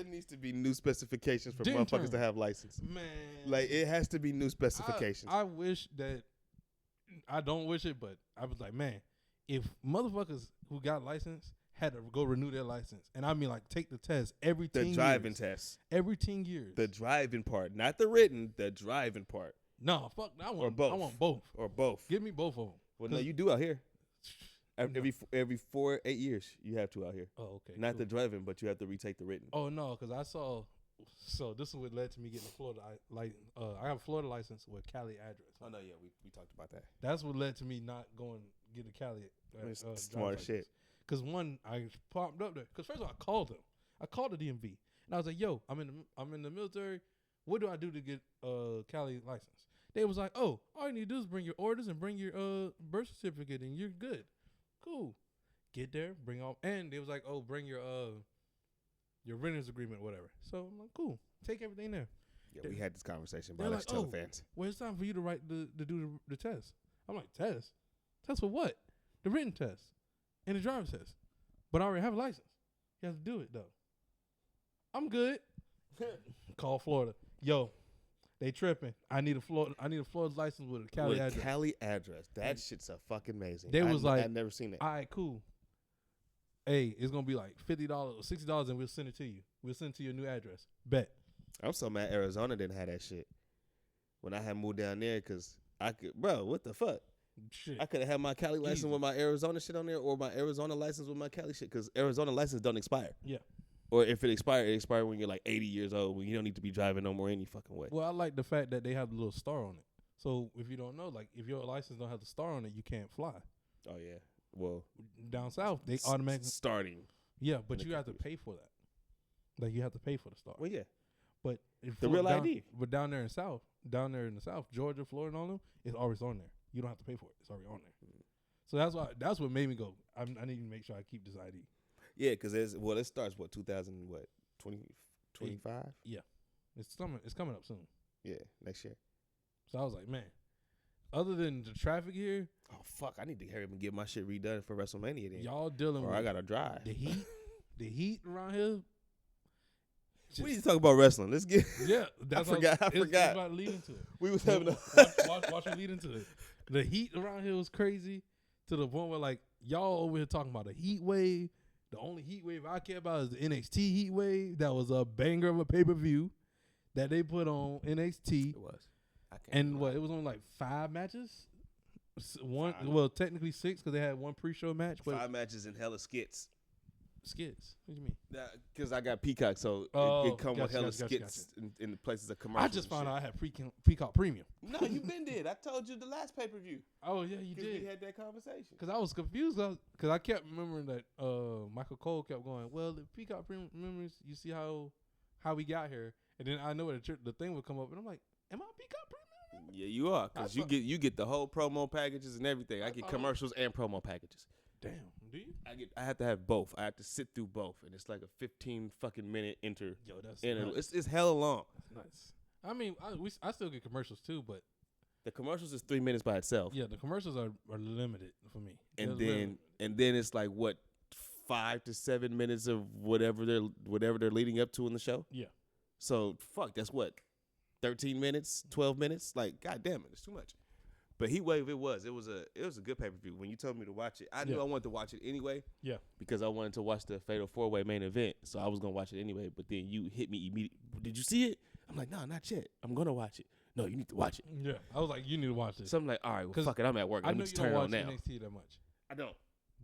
needs to be new specifications for Didn't motherfuckers turn. to have license. Man. Like, it has to be new specifications. I wish that, I don't wish it, but I was like, man, if motherfuckers who got license had to go renew their license, and I mean like take the test every 10 years. The driving test. Every 10 years. The driving part. Not the written, the driving part. No, fuck, I want Or both. I want both. Or both. Give me both of them. Well, no, you do out here. Every 4-8 years, you have to out here. Oh, okay. Not cool. the driving, but you have to retake the written. Oh no, because I saw. So this is what led to me getting a Florida I have a Florida license with Cali address. Oh no, yeah, we talked about that. That's what led to me not going get a Cali. Smart shit. Because one, I popped up there. Because first of all, I called them. I called the DMV, and I was like, "Yo, I'm in the military. What do I do to get Cali license?" They was like, "Oh, all you need to do is bring your orders and bring your birth certificate, and you're good." Cool. Get there, bring all, and they was like, "Oh, bring your renter's agreement, whatever." So I'm like, "Cool, take everything there." Yeah, we had this conversation They're about us like, fans. Well, it's time for you to write to do the test. I'm like, test? Test for what? The written test and the driver's test. But I already have a license. You have to do it though. I'm good. Call Florida. Yo, they tripping. I need a Florida license with a Cali address. Cali address. That shit's a fucking amazing. They was like, I've never seen it. All right, cool. Hey, it's gonna be like $50 or $60, and we'll send it to you. We'll send it to your new address. Bet. I'm so mad Arizona didn't have that shit when I had moved down there, because I could, bro, what the fuck? Shit. I could have had my Cali license with my Arizona shit on there, or my Arizona license with my Cali shit, because Arizona license don't expire. Yeah. Or if it expires when you're like 80 years old, when you don't need to be driving no more any fucking way. Well, I like the fact that they have the little star on it. So if you don't know, like if your license don't have the star on it, you can't fly. Oh yeah. Well, down south they automatically starting. Yeah, but you have to pay for that. Like you have to pay for the star. Well, yeah. But if the real ID. But down there in the south, Georgia, Florida, and all them, it's always on there. You don't have to pay for it. It's already on there. So that's what made me go. I need to make sure I keep this ID. Yeah, because it starts 2025? Yeah, it's coming up soon. Yeah, next year. So I was like, man, other than the traffic here, oh fuck, I need to hurry up and get my shit redone for WrestleMania then. Y'all dealing or with I gotta drive. The heat around here. We need to talk about wrestling. Let's get. Yeah, I forgot. It's about to lead into it. We was having a watch me lead into it. The heat around here was crazy to the point where like y'all over here talking about a heat wave. The only heat wave I care about is the NXT heat wave. That was a banger of a pay-per-view that they put on NXT. It was. And it was only like 5 matches. Well, technically 6 because they had one pre-show match. But 5 matches and hella skits. Skits? What do you mean? Because I got Peacock, so it come with hella skits in the places of commercials. I just found out I had Peacock Premium. No, you been did. I told you the last pay-per-view. Oh, yeah, you did. We had that conversation. Because I was confused because I kept remembering that Michael Cole kept going, well, the Peacock Premium, remember, you see how we got here. And then I know the thing would come up, and I'm like, am I Peacock Premium? Yeah, you are, because you get the whole promo packages and everything. I get commercials and promo packages. Damn, do you? I have to have both. I have to sit through both, and it's like a 15 fucking minute enter. Yo, that's nice. It's hella long. That's nice. I mean, I still get commercials too, but the commercials is 3 minutes by itself. Yeah, the commercials are limited for me. And then it's like what 5 to 7 minutes of whatever they're leading up to in the show. Yeah. So fuck, that's what 13 minutes, 12 minutes. Like, god damn it, it's too much. But Heatwave, it was a good pay-per-view. When you told me to watch it, I knew I wanted to watch it anyway. Yeah. Because I wanted to watch the Fatal 4-Way main event, so I was gonna watch it anyway. But then you hit me immediately. Did you see it? I'm like, no, not yet. I'm gonna watch it. No, you need to watch it. Yeah. I was like, you need to watch it. So I'm like, all right, well, fuck it. I'm at work. I Let me know just you turn don't it watch on now. NXT that much. I don't.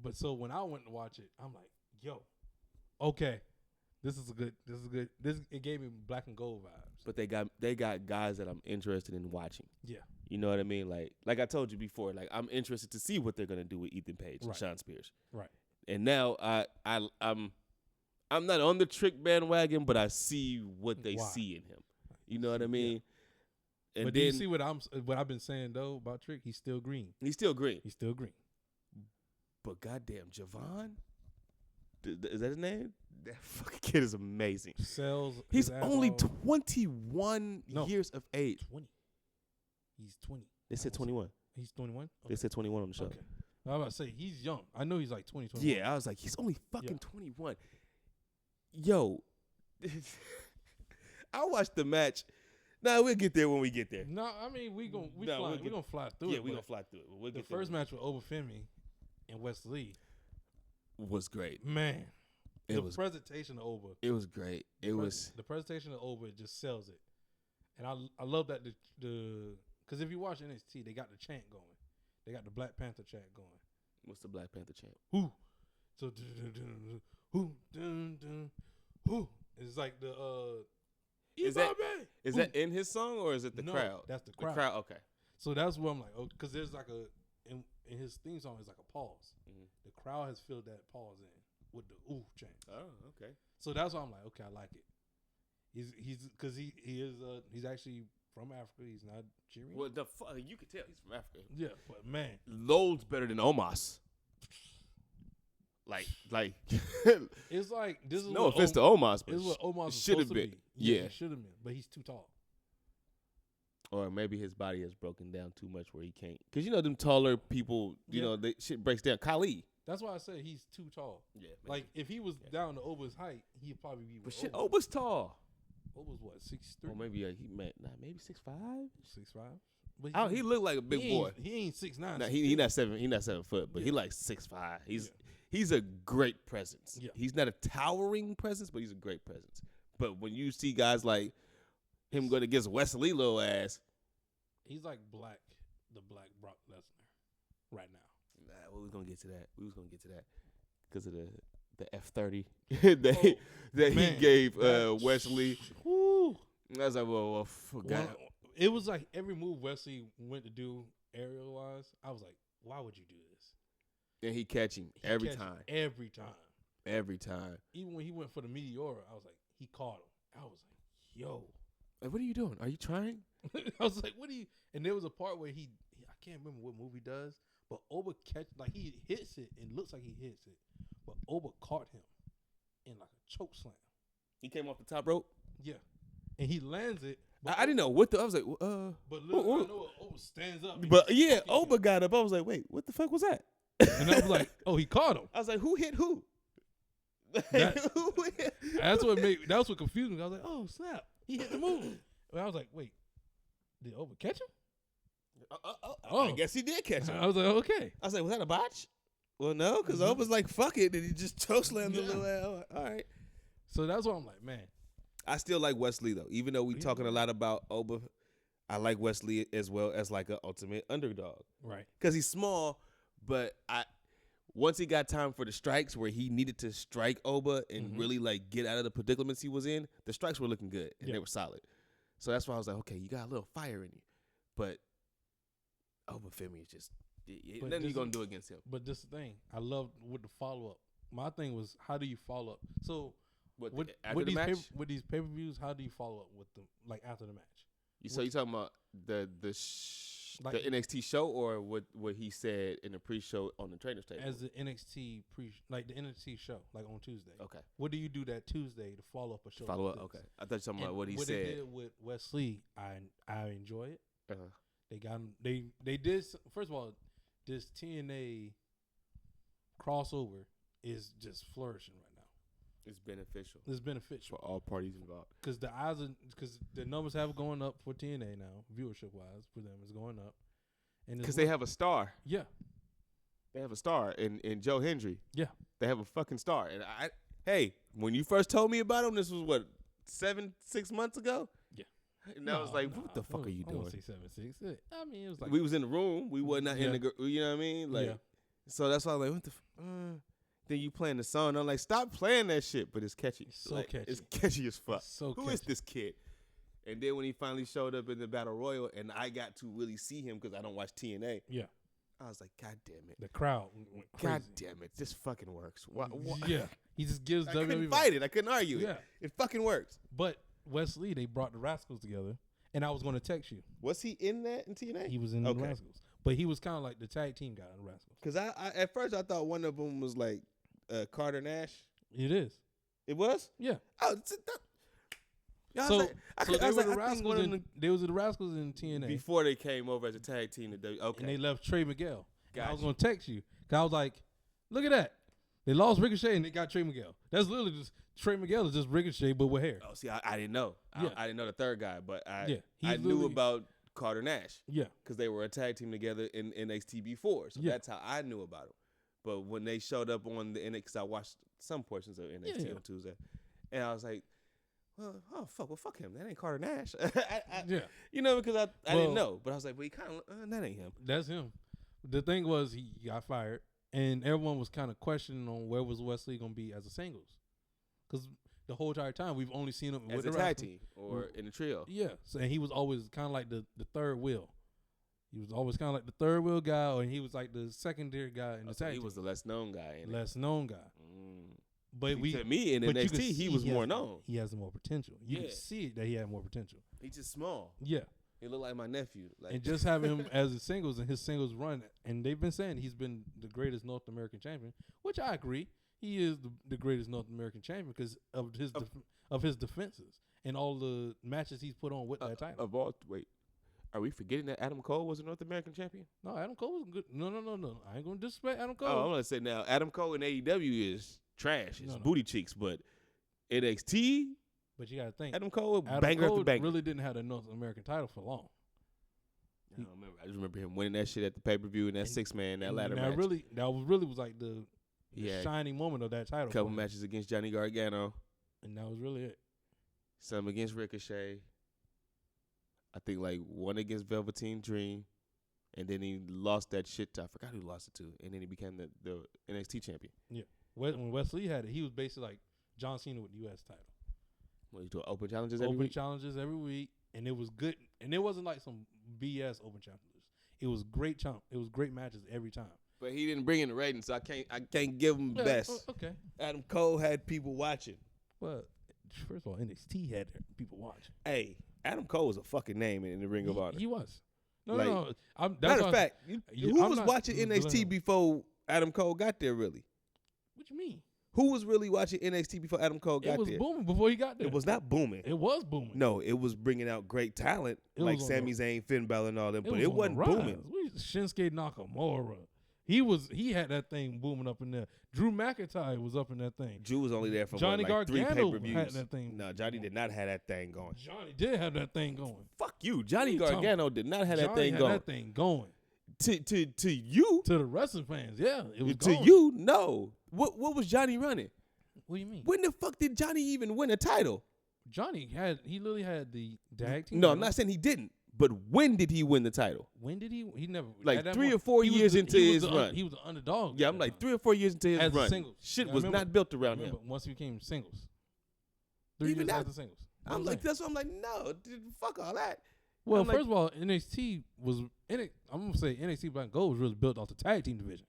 But so when I went to watch it, I'm like, yo, okay, this is good. It gave me black and gold vibes. But they got guys that I'm interested in watching. Yeah. You know what I mean? Like I told you before, like I'm interested to see what they're gonna do with Ethan Page and Sean Spears. Right. And now I'm not on the Trick bandwagon, but I see what they see in him. You know what I mean? Yeah. And but do you see what I've been saying though about Trick? He's still green. He's still green. But goddamn, Javon, is that his name? That fucking kid is amazing. He's only 21 years of age. 20. He's 20. They said 21. He's 21? Okay. They said 21 on the show. Okay. I was about to say, he's young. I know he's like 20, 21. Yeah, I was like, he's only fucking 21. Yo, I watched the match. Nah, we'll get there when we get there. No, I mean we gonna fly through it. Yeah, we gonna fly through it. We'll the first match with Obafemi and Wes Lee was great. Man, the presentation of Oba. It was great. The presentation of Oba just sells it, and I love that because if you watch NXT, they got the chant going. They got the Black Panther chant going. What's the Black Panther chant? Who? So who? Who? It's like the Is that in his song or is it the crowd? That's the crowd. The crowd, okay. So that's what I'm like, because there's like in his theme song is like a pause. Mm-hmm. The crowd has filled that pause in with the ooh chant. Oh, okay. So that's why I'm like, okay, I like it. He's actually from Africa. He's not Nigerian. Well, the fuck, you can tell he's from Africa. Yeah, but man, loads better than Omos. Like it's like this is no offense to Omos, but this is what Omos should have been. Yeah, should have been, but he's too tall. Or maybe his body has broken down too much where he can't. Because you know them taller people, you know, shit breaks down. Khali. That's why I said he's too tall. Yeah, maybe. Like if he was down to Oba's height, he'd probably be. But shit, Oba's tall. Oba's what, 6'3"? Or maybe maybe 6'5". 6'5". He looked like a big boy. He ain't 6'9". Nah, he not 7. He not 7 foot, but he like 6'5". He's a great presence. Yeah. He's not a towering presence, but he's a great presence. But when you see guys like him going against Wesley little ass, he's like the black Brock Lesnar right now. Nah, we was gonna get to that. Because of the F30 that he gave Wesley. Woo. I was like, well, forgot. It was like every move Wesley went to do aerial wise, I was like, why would you do this? And he catch him every time. Every time. Every time. Even when he went for the Meteora, I was like, he caught him. I was like, yo. Like, what are you doing? Are you trying? I was like, what are you? And there was a part where I can't remember what move he does, but Oba he hits it and looks like he hits it. But Oba caught him in like a choke slam. He came off the top rope? Yeah. And he lands it. I didn't know what I was like, But look, I know Oba stands up. But yeah, Oba got up. I was like, wait, what the fuck was that? And I was like, oh, he caught him. I was like, who hit who? That's what confused me. I was like, oh, snap. He hit the move. And I was like, wait, did Oba catch him? I guess he did catch him. I was like, okay. I was like, was that a botch? Well, no, because Oba's like, fuck it. And he just toe slammed the little ass. All right. So that's why I'm like, man. I still like Wesley, though. Even though we talking a lot about Oba, I like Wesley as well as like an ultimate underdog. Right. Because he's small, but once he got time for the strikes where he needed to strike Oba and really like get out of the predicaments he was in, the strikes were looking good and they were solid. So that's why I was like, okay, you got a little fire in you. But Obafemi is just nothing you're going to do against him. But this thing, I love with the follow-up. My thing was, how do you follow up? So with these pay-per-views, how do you follow up with them, like after the match? So you talking about the NXT show or what he said in the pre-show on the trainer's table? As the NXT the NXT show, like on Tuesday. Okay. What do you do that Tuesday to follow up a show? Follow up, okay. I thought you were talking about what he said. What they did with Wesley, I enjoy it. Uh-huh. They got him. They did. First of all, this TNA crossover is just flourishing right now. It's beneficial. It's beneficial for all parties involved. Because the numbers have gone up for TNA now, viewership wise for them is going up. And because they have a star. Yeah. They have a star in Joe Hendry. Yeah. They have a fucking star. And hey, when you first told me about him, this was what, 6 months ago? Yeah. And I was like, what the fuck are you doing? I won't say 7, 6. I mean, it was like we was in the room. We wasn't in the, you know what I mean? Like, so that's why I was like, what the then you playing the song. I'm like, stop playing that shit. But it's catchy. It's so catchy. It's catchy as fuck. So Who is this kid? And then when he finally showed up in the Battle Royal and I got to really see him because I don't watch TNA. Yeah. I was like, God damn it. The crowd went crazy. God damn it. This fucking works. Why? Yeah. He just gives I couldn't fight it. I couldn't argue it. Yeah. It fucking works. But Wesley, they brought the Rascals together. And I was going to text you. Was he in that in TNA? He was in the Rascals. But he was kind of like the tag team guy in the Rascals. Because I at first I thought one of them was like Carter Nash. It is. It was? Yeah. Oh, they was the Rascals in TNA before they came over as a tag team. Okay, and they left Trey Miguel. I was gonna text you because I was like, "Look at that! They lost Ricochet and they got Trey Miguel. That's literally just Trey Miguel is just Ricochet but with hair. Oh, see, I didn't know. Yeah. I didn't know the third guy, but I he's knew about Carter Nash. Yeah, because they were a tag team together in NXT before, so that's how I knew about them. But when they showed up on the NXT, I watched some portions of NXT on Tuesday, and I was like, well, fuck him. That ain't Carter Nash. You know, because I didn't know, but I was like, well, he kind of that ain't him. That's him. The thing was he got fired, and everyone was kind of questioning on where was Wesley gonna be as a singles, because the whole entire time we've only seen him as with a tag team or in a trio. Yeah, so, and he was always kind of like the third wheel. He was always kind of like the third wheel guy, or he was like the secondary guy in the tag team. He was the less known guy. Known guy. But to me in NXT, he was more known. He has more potential. You can see that he had more potential. He's just small. Yeah. He looked like my nephew. And just having him as a singles and his singles run, and they've been saying he's been the greatest North American champion, which I agree. He is the greatest North American champion because of his defenses and all the matches he's put on with that title. Are we forgetting that Adam Cole was a North American champion? No, Adam Cole was good. No. I ain't gonna disrespect Adam Cole. Oh, I'm gonna say now, Adam Cole in AEW is trash. It's booty cheeks, but NXT. But you gotta think, Adam Cole banger after banger. Really didn't have a North American title for long. I don't remember. I just remember him winning that shit at the pay-per-view and that 6-man, that ladder match. That was like the shining moment of that title. A couple matches against Johnny Gargano. And that was really it. Some against Ricochet. I think like one against Velveteen Dream. And then he lost that shit to, I forgot who lost it to. And then he became the NXT champion. Yeah. When Wesley had it, he was basically like John Cena with the U.S. title. What, you do open challenges every week? Open challenges every week. And it was good. And it wasn't like some BS open challenges. It was great It was great matches every time. But he didn't bring in the ratings, so I can't give him best. Okay. Adam Cole had people watching. Well, first of all, NXT had people watching. Hey, Adam Cole was a fucking name in the Ring of Honor. He was. No. Matter of fact, who was watching NXT before Adam Cole got there, really? What you mean? Who was really watching NXT before Adam Cole got there? It was booming before he got there. It was not booming. It was booming. No, it was bringing out great talent like Sami Zayn, Finn Balor, and all them, but it wasn't booming. Shinsuke Nakamura. He had that thing booming up in there. Drew McIntyre was up in that thing. Drew was only there for Johnny Gargano 3 pay-per-views. Had that thing. No, Johnny did not have that thing going. Johnny did have that thing going. Fuck you. Johnny Gargano did not have that thing going. That thing going. To you? To the wrestling fans, yeah. It was to you, no. What was Johnny running? What do you mean? When the fuck did Johnny even win a title? He literally had the tag team. No, I'm not saying he didn't. But when did he win the title? When did he? He never. Like 3 or 4 years into his run. He was the underdog. Yeah, I'm like 3 or 4 years into his run. Singles. Shit was not built around him. Once he became singles. 3 years after singles. I'm like, that's what I'm like, no, dude, fuck all that. Well, first of all, NXT was I'm gonna say NXT Black Gold was really built off the tag team division.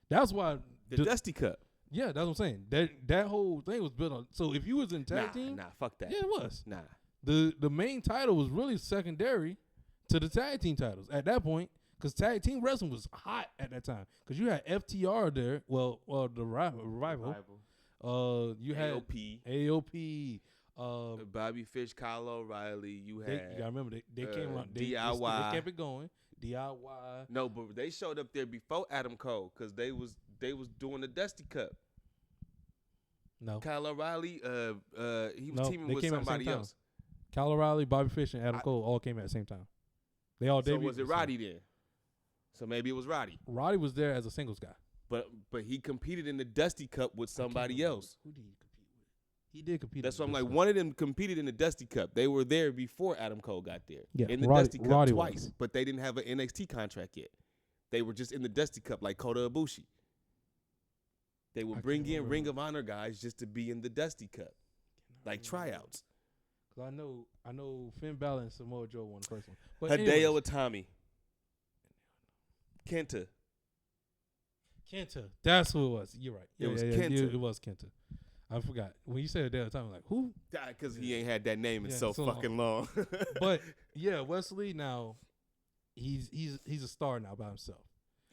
That's why the Dusty Cup. Yeah, that's what I'm saying. That whole thing was built on. So if you was in tag team, fuck that. Yeah, it was. Nah. The main title was really secondary to the tag team titles at that point, because tag team wrestling was hot at that time. Because you had FTR there, well, the revival. You had AOP. Bobby Fish, Kyle O'Reilly. You had. You gotta remember they came around. DIY. They kept it going. DIY. No, but they showed up there before Adam Cole because they was doing the Dusty Cup. No. Kyle O'Reilly. He was teaming with somebody else. Kyle O'Reilly, Bobby Fish, and Adam Cole all came at the same time. They all debuted. So was it Roddy then? So maybe it was Roddy. Roddy was there as a singles guy. But he competed in the Dusty Cup with somebody else. Who did he compete with? He did compete. That's what I'm like. One of them competed in the Dusty Cup. They were there before Adam Cole got there. Yeah, in the Dusty Cup twice. But they didn't have an NXT contract yet. They were just in the Dusty Cup like Kota Ibushi. They would bring in Ring of Honor guys just to be in the Dusty Cup. Like tryouts. Cause I know Finn Balor and Samoa Joe won the first one. But Hideo Itami. Kenta. That's who it was. You're right. It was Kenta. It was Kenta. I forgot. When you said Hideo Itami, I'm like, who? Because he ain't had that name in so fucking long. But yeah, Wesley now, he's a star now by himself.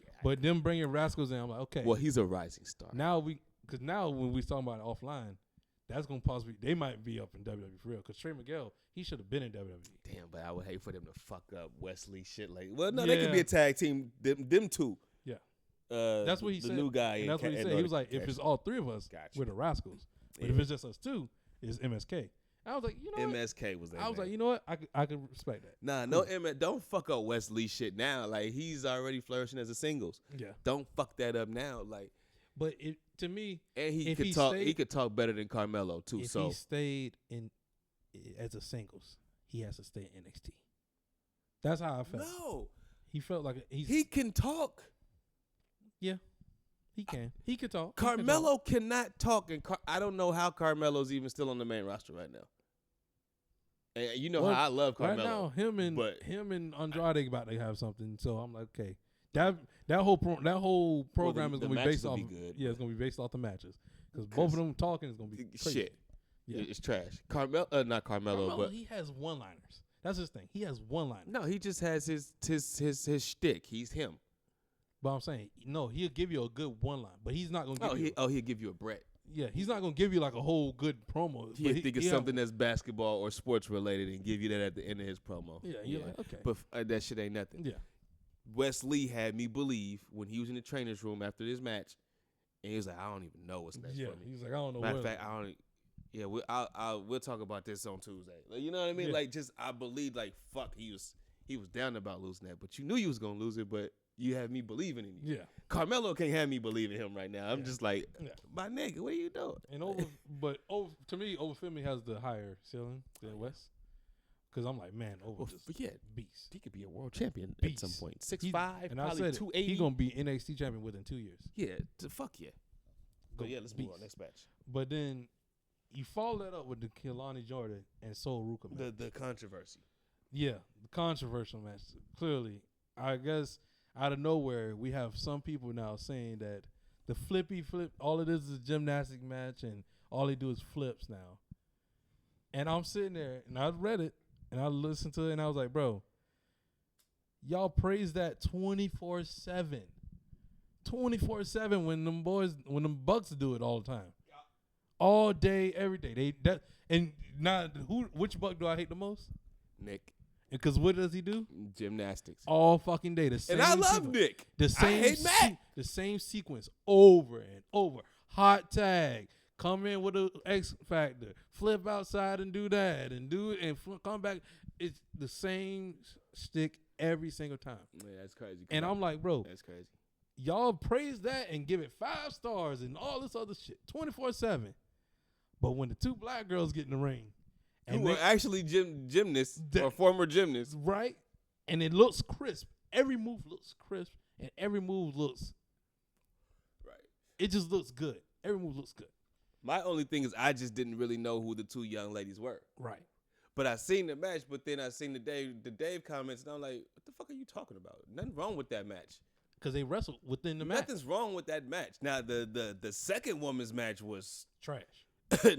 Yeah. But them bringing Rascals in, I'm like, okay. Well, he's a rising star. Now when we talking about it offline, that's gonna possibly they might be up in WWE for real. Because Trey Miguel, he should have been in WWE. Damn, but I would hate for them to fuck up Wesley shit like. Well, no, they could be a tag team. Them two. Yeah. That's what he said. The new guy. And that's what he said. He was like, if it's all three of us, we're the Rascals. But if it's just us two, it's MSK. I was like, you know MSK was that. I was like, you know what? I can respect that. Nah, no, don't fuck up Wesley shit now. Like, he's already flourishing as a singles. Yeah. Don't fuck that up now. Like, but to me, and he could talk. He could talk better than Carmelo too. If he stayed in as a singles, he has to stay in NXT. That's how I felt. No, he felt like he can talk. Yeah, he can. He can talk. Carmelo cannot talk, and I don't know how Carmelo's even still on the main roster right now. And you know how I love Carmelo. Right now, him and Andrade about to have something. So I'm like, okay, that whole program is gonna be based off. It's gonna be based off the matches because both of them talking is gonna be crazy. Shit. Yeah. It's trash. Not Carmelo, but he has one-liners. That's his thing. He has one-liners. No, he just has his shtick. He's him. But I'm saying, no, he'll give you a good one-line, but he's not gonna give you. He'll give you a Brett. Yeah, he's not gonna give you like a whole good promo. He'll think of something that's basketball or sports related and give you that at the end of his promo. Yeah, you're like, okay. But that shit ain't nothing. Yeah. Wesley had me believe when he was in the trainer's room after this match, and he was like, I don't even know what's next for me. He's like, I don't know. Matter of fact, I don't. Yeah, we'll talk about this on Tuesday. Like, you know what I mean? Yeah. Like, just I believe, like, fuck, he was down about losing that, but you knew you was gonna lose it, but you had me believing in you. Yeah, Carmelo can't have me believe in him right now. I'm just like, my nigga, what are you doing? And to me, Over Finley has the higher ceiling than West, because I'm like, man, Over beast. He could be a world champion at some point. 6'5", probably 280. He's gonna be NXT champion within 2 years. Yeah, fuck yeah. But yeah, let's move on next match. But then you follow that up with the Kehlani Jordan and Sol Ruka match. The controversy. Yeah, the controversial match. Clearly, I guess out of nowhere, we have some people now saying that the flippy flip, all it is a gymnastic match, and all they do is flips now. And I'm sitting there, and I read it, and I listened to it, and I was like, bro, y'all praise that 24/7. 24/7 when them Bucks do it all the time. All day, every day. Which Buck do I hate the most? Nick. Because what does he do? Gymnastics. All fucking day. And I love Nick. I hate Matt. The same sequence over and over. Hot tag. Come in with an X factor. Flip outside and do that. And do it and come back. It's the same stick every single time. Yeah, that's crazy. And I'm like, bro. That's crazy. Y'all praise that and give it 5 stars and all this other shit. 24/7. But when the two black girls get in the ring, and who are actually gymnasts or former gymnasts, right? And it looks crisp. Every move looks crisp, and every move looks right. It just looks good. Every move looks good. My only thing is I just didn't really know who the two young ladies were. Right. But I seen the match. But then I seen the Dave comments, and I'm like, what the fuck are you talking about? Nothing wrong with that match. Because they wrestled within the match. Nothing's wrong with that match. Now the second woman's match was trash.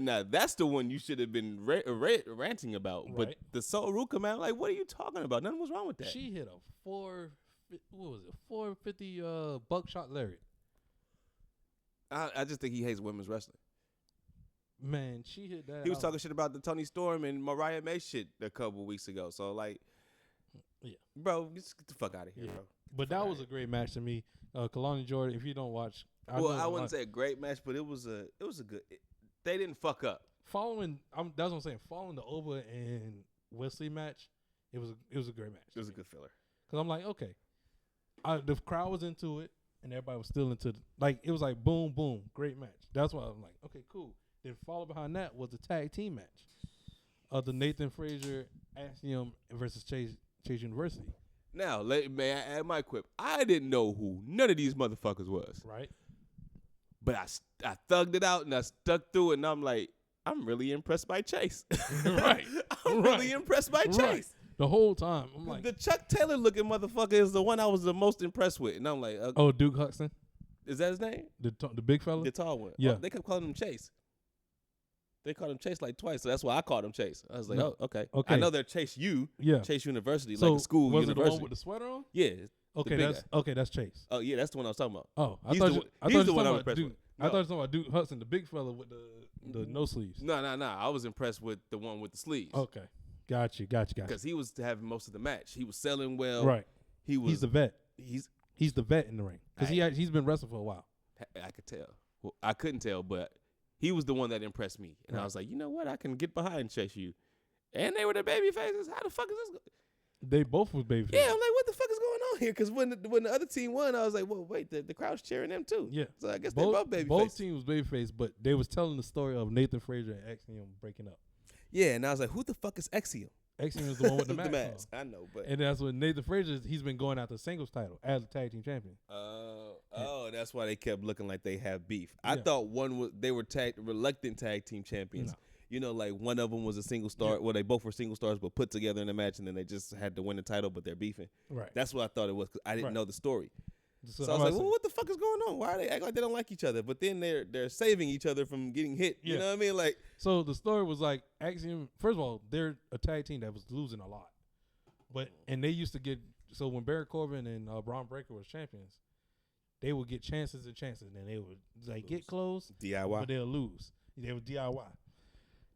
Now that's the one you should have been ranting about. Right. But the Sol Ruka man, like, what are you talking about? Nothing was wrong with that. She hit a 450 buckshot lariat. I just think he hates women's wrestling. Man, she hit that. He was talking shit about the Toni Storm and Mariah May shit a couple weeks ago. So like, yeah, bro, just get the fuck out of here, bro. But that was a great match to me. Kehlani Jordan, if you don't watch, I wouldn't say a great match, but it was a good. They didn't fuck up. That's what I'm saying. Following the Oba and Wesley match, it was a great match. It was a good filler. Cause I'm like, okay, the crowd was into it, and everybody was still into it. Like, it was like boom, boom, great match. That's why I'm like, okay, cool. Then followed behind that was the tag team match of the Nathan Frazier, Axiom versus Chase University. Now, may I add my quip? I didn't know who none of these motherfuckers was. Right. But I thugged it out and I stuck through it, and I'm like, I'm really impressed by Chase. Right. I'm really impressed by Chase. Right. The whole time. I'm like, the Chuck Taylor looking motherfucker is the one I was the most impressed with. And I'm like, Duke Hudson? Is that his name? The big fella? The tall one. Yeah. They kept calling him Chase. They called him Chase like twice, so that's why I called him Chase. I was like, okay. I know they're Chase U. Yeah. Chase University, like a school was university. Was it the one with the sweater on? Yeah. That's Chase. Oh yeah, that's the one I was talking about. Oh, he's the one I was impressed with. I thought you were talking about Duke Hudson, the big fella with the no sleeves. No. I was impressed with the one with the sleeves. Okay. Got you. Because he was having most of the match. He was selling well. Right. He's a vet. He's He's the vet in the ring because he's been wrestling for a while. I could tell. Well, I couldn't tell, but he was the one that impressed me, and I was like, you know what? I can get behind Chase U. And they were the baby faces. How the fuck is this? They both was baby faces. Yeah, I'm like, what the fuck is going on here? Because when the other team won, I was like, well, wait, the crowd's cheering them too. Yeah. So I guess they both baby faces. Both teams was baby face, but they was telling the story of Nathan Frazier and Axiom breaking up. Yeah, and I was like, who the fuck is Axiom? Axiom is the one with the mask. I know, but and that's when Nathan Frazier, he's been going after the singles title as a tag team champion. That's why they kept looking like they have beef. I thought they were reluctant tag team champions. No. You know, like one of them was a single star. Yeah. Well, they both were single stars, but put together in a match, and then they just had to win the title, but they're beefing. Right. That's what I thought it was because I didn't know the story. So I was like, well, what the fuck is going on? Why do they act like they don't like each other? But then they're saving each other from getting hit. You know what I mean? Like, so the story was like Axiom. First of all, they're a tag team that was losing a lot, and they used to get when Baron Corbin and Braun Breaker was champions, they would get chances and chances, and they would get close, DIY, but they'll lose. They would DIY.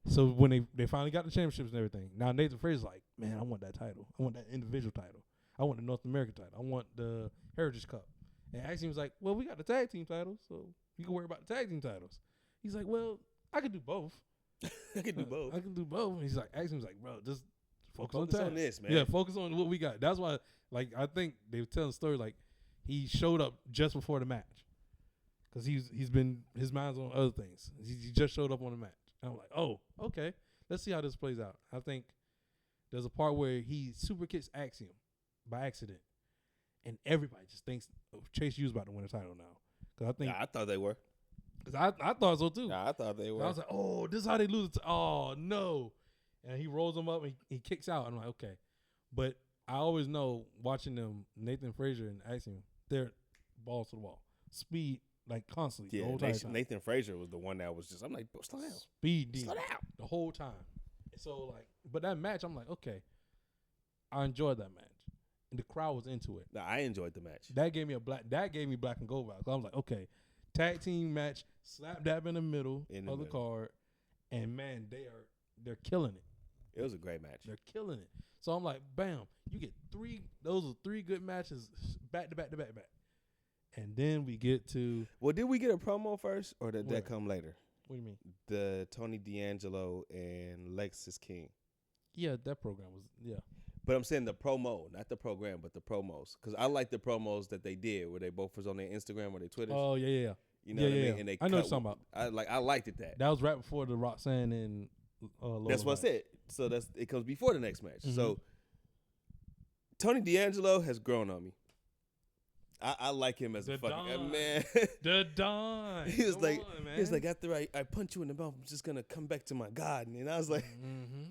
So when they finally got the championships and everything, now Nathan Frazier's like, man, I want that title. I want that individual title. I want the North American title. I want the Heritage Cup. And Axiom was like, well, we got the tag team titles, so you can worry about the tag team titles. He's like, well, I can do both. I can do both. I can do both. And he's like, Axiom's like, bro, just focus on this, man. Yeah, focus on what we got. That's why, like, I think they were telling the story, like, he showed up just before the match. Because his mind's on other things. He just showed up on the match. And I'm like, oh, okay. Let's see how this plays out. I think there's a part where he super kicks Axiom by accident. And everybody just thinks Chase U's about to win the title now. Cause I thought they were. Cause I thought so too. I thought they were. I was like, oh, this is how they lose it. Oh no! And he rolls them up and he kicks out. I'm like, okay. But I always know watching them, Nathan Frazier and Axiom, they're balls to the wall, speed like constantly. Yeah, the whole time. Nathan Frazier was the one that was just. I'm like, slow down, speed, slow down the whole time. So like, but that match, I'm like, okay, I enjoyed that match. And the crowd was into it. Nah, I enjoyed the match. That gave me black and gold vibes. I was like, okay, tag team match, slap dab in the middle of the card, and man, they're killing it. It was a great match. They're killing it. So I'm like, bam, you get those are three good matches back to back to back to back. And then we get to did we get a promo first or did that come later? What do you mean? The Tony D'Angelo and Lexis King. Yeah, that program was But I'm saying the promo, not the program, but the promos. Because I like the promos that they did where they both was on their Instagram or their Twitter. Oh, yeah. You know what I mean? And they I know what you're talking about. I liked it that. That was right before the Roxanne and Lola that's what match. I said. So it comes before the next match. Mm-hmm. So Tony D'Angelo has grown on me. I like him as a fucking man. The Don. He was like, after I punch you in the mouth, I'm just gonna come back to my garden. And I was like,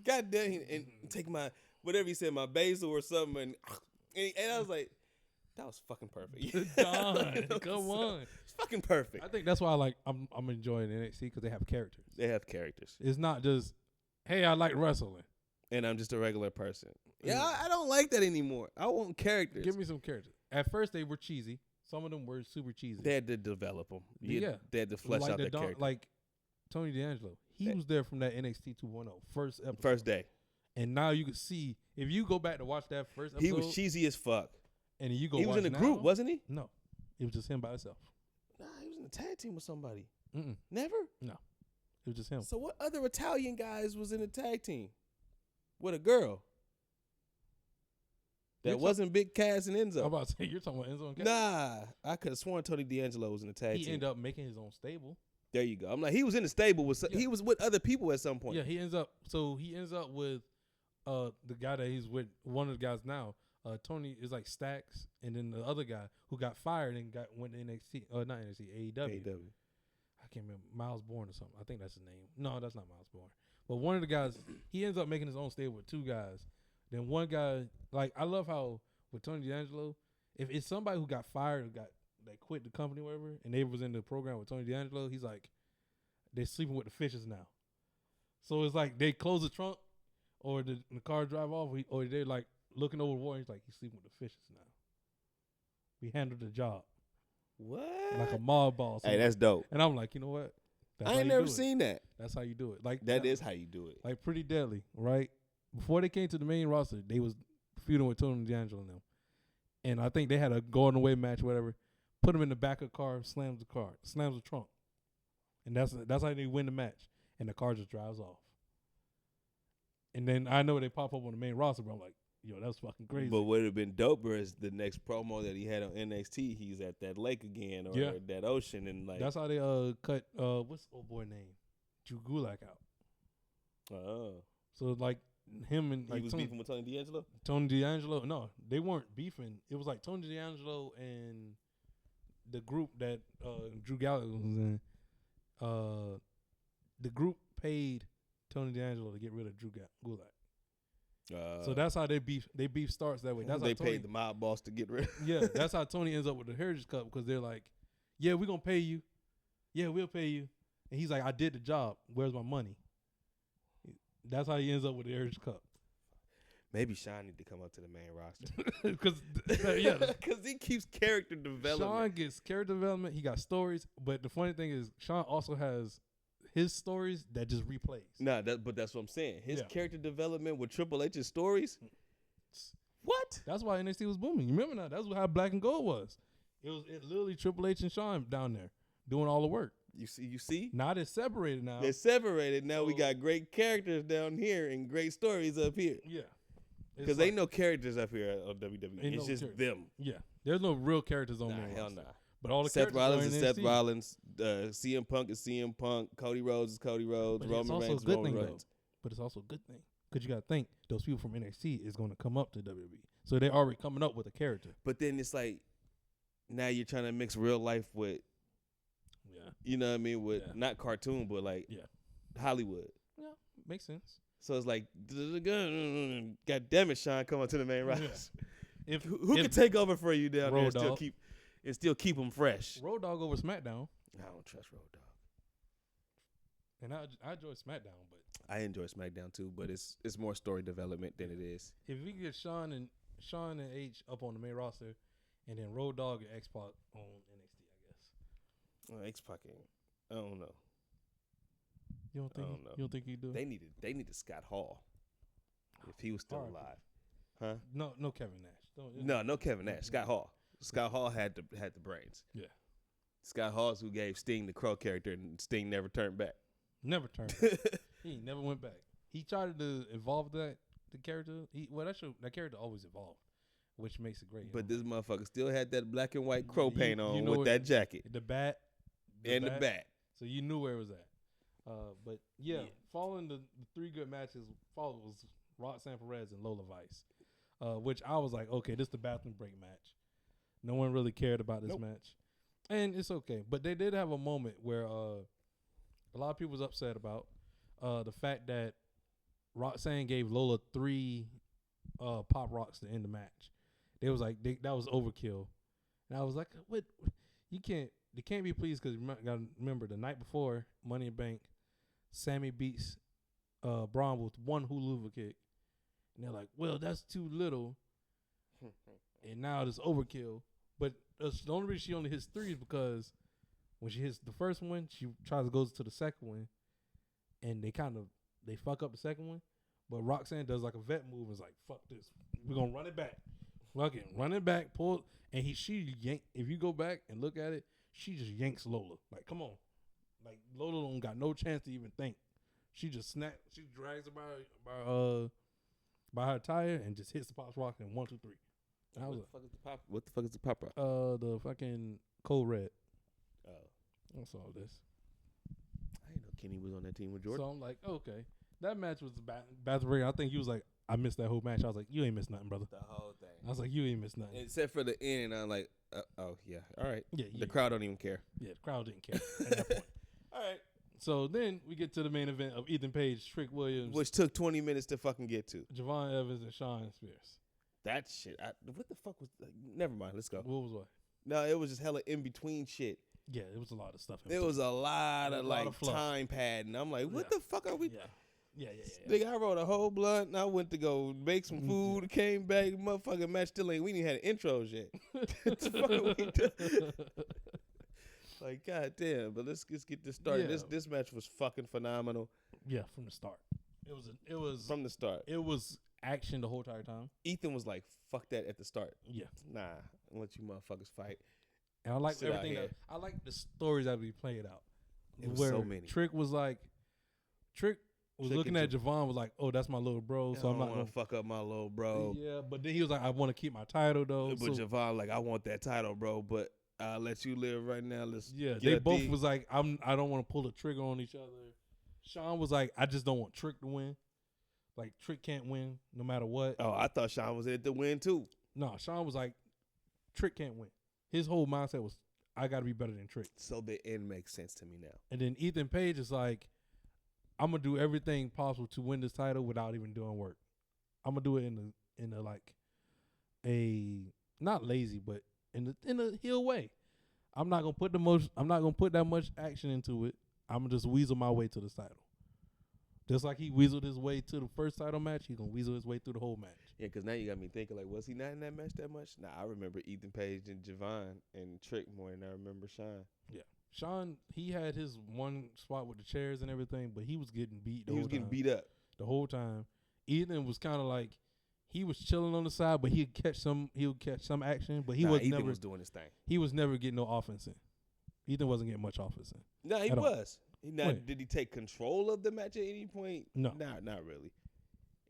God damn, and take my whatever he said, my basil or something, and I was like, that was fucking perfect. The Don, come on, it's fucking perfect. I think that's why I'm enjoying NXT because they have characters. They have characters. It's not just, hey, I like wrestling, and I'm just a regular person. Yeah, I don't like that anymore. I want characters. Give me some characters. At first, they were cheesy. Some of them were super cheesy. They had to develop them. They had to flesh out their character. Like Tony D'Angelo, he was there from that NXT 2.0 first episode. First day. And now you can see, if you go back to watch that first episode. He was cheesy as fuck. And you go he was in a group, wasn't he? No. It was just him by himself. Nah, he was in a tag team with somebody. Mm-mm. Never? No. It was just him. So what other Italian guys was in a tag team with a girl? That wasn't Big Cass and Enzo. I'm about to say, you're talking about Enzo and Cass? Nah. I could have sworn Tony D'Angelo was in a tag team. He ended up making his own stable. There you go. I'm like, he was in the stable with he was with other people at some point. Yeah, he ends up with the guy that he's with, one of the guys now. Tony is like Stacks, and then the other guy who got fired and went to NXT, not NXT, AEW. I can't remember, Miles Bourne or something. I think that's his name. No, that's not Miles Bourne. But one of the guys, he ends up making his own stable with two guys. Then one guy, like, I love how with Tony D'Angelo, if it's somebody who got fired or quit the company or whatever, and they was in the program with Tony D'Angelo, he's like, they're sleeping with the fishes now. So it's like they close the trunk or the car drive off, or they're like looking over the wall. He's like, he's sleeping with the fishes now. We handled the job. What? Like a mob boss. Hey, that's dope. And I'm like, you know what? I ain't never seen that. That's how you do it. Like that is how you do it. Like Pretty Deadly, right? Before they came to the main roster, they was feuding with Tony D'Angelo and them. and I think they had a going away match, whatever. Put him in the back of the car, slams the trunk, and that's how they win the match. And the car just drives off. And then I know they pop up on the main roster, but I'm like, yo, that was fucking crazy. But what would have been doper is the next promo that he had on NXT. He's at that lake again, or that ocean, and like that's how they cut what's the old boy name, Drew Gulak out. Oh, so like him and like he was beefing with Tony D'Angelo. Tony D'Angelo, no, they weren't beefing. It was like Tony D'Angelo and the group that Drew Gulak was in. The group paid Tony D'Angelo to get rid of Drew Gulak. So that's how they beef. They beef starts that way. That's they how Tony, paid the mob boss to get rid. Yeah, that's how Tony ends up with the Heritage Cup because they're like, "Yeah, we're gonna pay you. Yeah, we'll pay you." And he's like, "I did the job. Where's my money?" That's how he ends up with the Heritage Cup. Maybe Sean need to come up to the main roster because he keeps character development. Sean gets character development. He got stories, but the funny thing is, Sean also has his stories that just replays. But that's what I'm saying. His character development with Triple H's stories. What? That's why NXT was booming. You remember that? That's how Black and Gold was. It literally Triple H and Sean down there doing all the work. You see? Now they're separated now. They're separated. Now we got great characters down here and great stories up here. Yeah. Because ain't no characters up here on WWE. It's just them. Yeah. There's no real characters on there. Hell nah. But all the Seth Rollins is Seth Rollins. CM Punk is CM Punk. Cody Rhodes is Cody Rhodes. Roman Reigns is Roman Reigns. But it's also a good thing. Because you got to think, those people from NXT is going to come up to WWE. So they're already coming up with a character. But then it's like, now you're trying to mix real life with, you know what I mean, with not cartoon, but like Hollywood. Yeah, makes sense. So it's like, God damn it, Sean, come on to the main roster. Yeah. Who can take over for you down there and still keep them fresh? Road Dogg over SmackDown. I don't trust Road Dogg. And I enjoy SmackDown, but I enjoy SmackDown too, but it's more story development than it is. If we get Sean and H up on the main roster, and then Road Dogg and X-Pac on NXT, I guess. Well, X-Pac, I don't know. You don't think he do? They needed Scott Hall if he was still alive, huh? No Kevin Nash. No Kevin Nash. Scott Hall. Scott Hall had the brains. Yeah. Scott Hall's who gave Sting the Crow character, and Sting never turned back. Never turned back. He never went back. He tried to evolve the character. That character always evolved, which makes it great. But this motherfucker still had that black and white crow paint on with that jacket. The bat. The bat. So you knew where it was at. But following the three good matches, was Roxanne Perez and Lola Vice, which I was like, okay, this is the bathroom break match. No one really cared about this match, and it's okay. But they did have a moment where a lot of people was upset about the fact that Roxanne gave Lola 3 pop rocks to end the match. They was like that was overkill, and I was like, what? They can't be pleased because you got to remember the night before Money in the Bank, Sammy beats Braun with 1 hula kick. And they're like, well, that's too little. And now it's overkill. But the only reason she only hits 3 is because when she hits the first one, she tries to go to the second one. And they fuck up the second one. But Roxanne does like a vet move and is like, fuck this. We're going to run it back. Fuck it. Run it back. Pull. And she yanked. If you go back and look at it, she just yanks Lola. Like, come on. Like, Lola don't got no chance to even think. She just snaps. She drags her by her tire and just hits the pop rock in 1, 2, 3. What the fuck is the pop rock? The fucking Cold Red. Oh. That's all this. I didn't know Kenny was on that team with Jordan. So I'm like, okay. That match was bathroom. I think he was like, I missed that whole match. I was like, you ain't missed nothing, brother. The whole thing. I was like, you ain't missed nothing. Except for the end, I'm like, oh, yeah. All right. Yeah, the crowd don't even care. Yeah, the crowd didn't care at that point. All right. So then we get to the main event of Ethan Page, Trick Williams. Which took 20 minutes to fucking get to. Javon Evans and Sean Spears. That shit. What the fuck was... never mind. Let's go. What was what? No, it was just hella in-between shit. Yeah, it was a lot of stuff. There was a lot of time padding. I'm like, what the fuck are we... Yeah. Nigga, I rolled a whole blunt and I went to go make some food, came back, motherfucking match still ain't... We ain't had intros yet. What the fuck are we doing? Like, goddamn. But let's get this started. This match was fucking phenomenal. Yeah, from the start. It was from the start. It was action the whole entire time. Ethan was like, "Fuck that" at the start. Yeah. Nah, I'll let you motherfuckers fight. And I like everything I like the stories that we played out. It was so many. Trick was looking at Javon, was like, "Oh, that's my little bro, so I'm not gonna fuck up my little bro." Yeah, but then he was like, "I want to keep my title though." But Javon like, "I want that title, bro, but I'll let you live right now." They both was like, I don't want to pull the trigger on each other. Sean was like, "I just don't want Trick to win. Like Trick can't win no matter what." Oh, I thought Sean was in it to win too. No, Sean was like, Trick can't win. His whole mindset was, I got to be better than Trick. So the end makes sense to me now. And then Ethan Page is like, I'm gonna do everything possible to win this title without even doing work. I'm gonna do it in a like a not lazy, but in a heel way. I'm not gonna put that much action into it. I'm gonna just weasel my way to this title. Just like he weaseled his way to the first title match, he's gonna weasel his way through the whole match. Yeah, because now you got me thinking, like, was he not in that match that much? Nah, I remember Ethan Page and Javon and Trick more than I remember Sean. Yeah. Sean, he had his one spot with the chairs and everything, but he was getting beat He was getting beat up the whole time. Ethan was kind of like, he was chilling on the side, but he would catch some action, but Ethan was doing his thing. He was never getting no offense in. Ethan wasn't getting much offense in. No, he was. Did he take control of the match at any point? No. Nah, not really.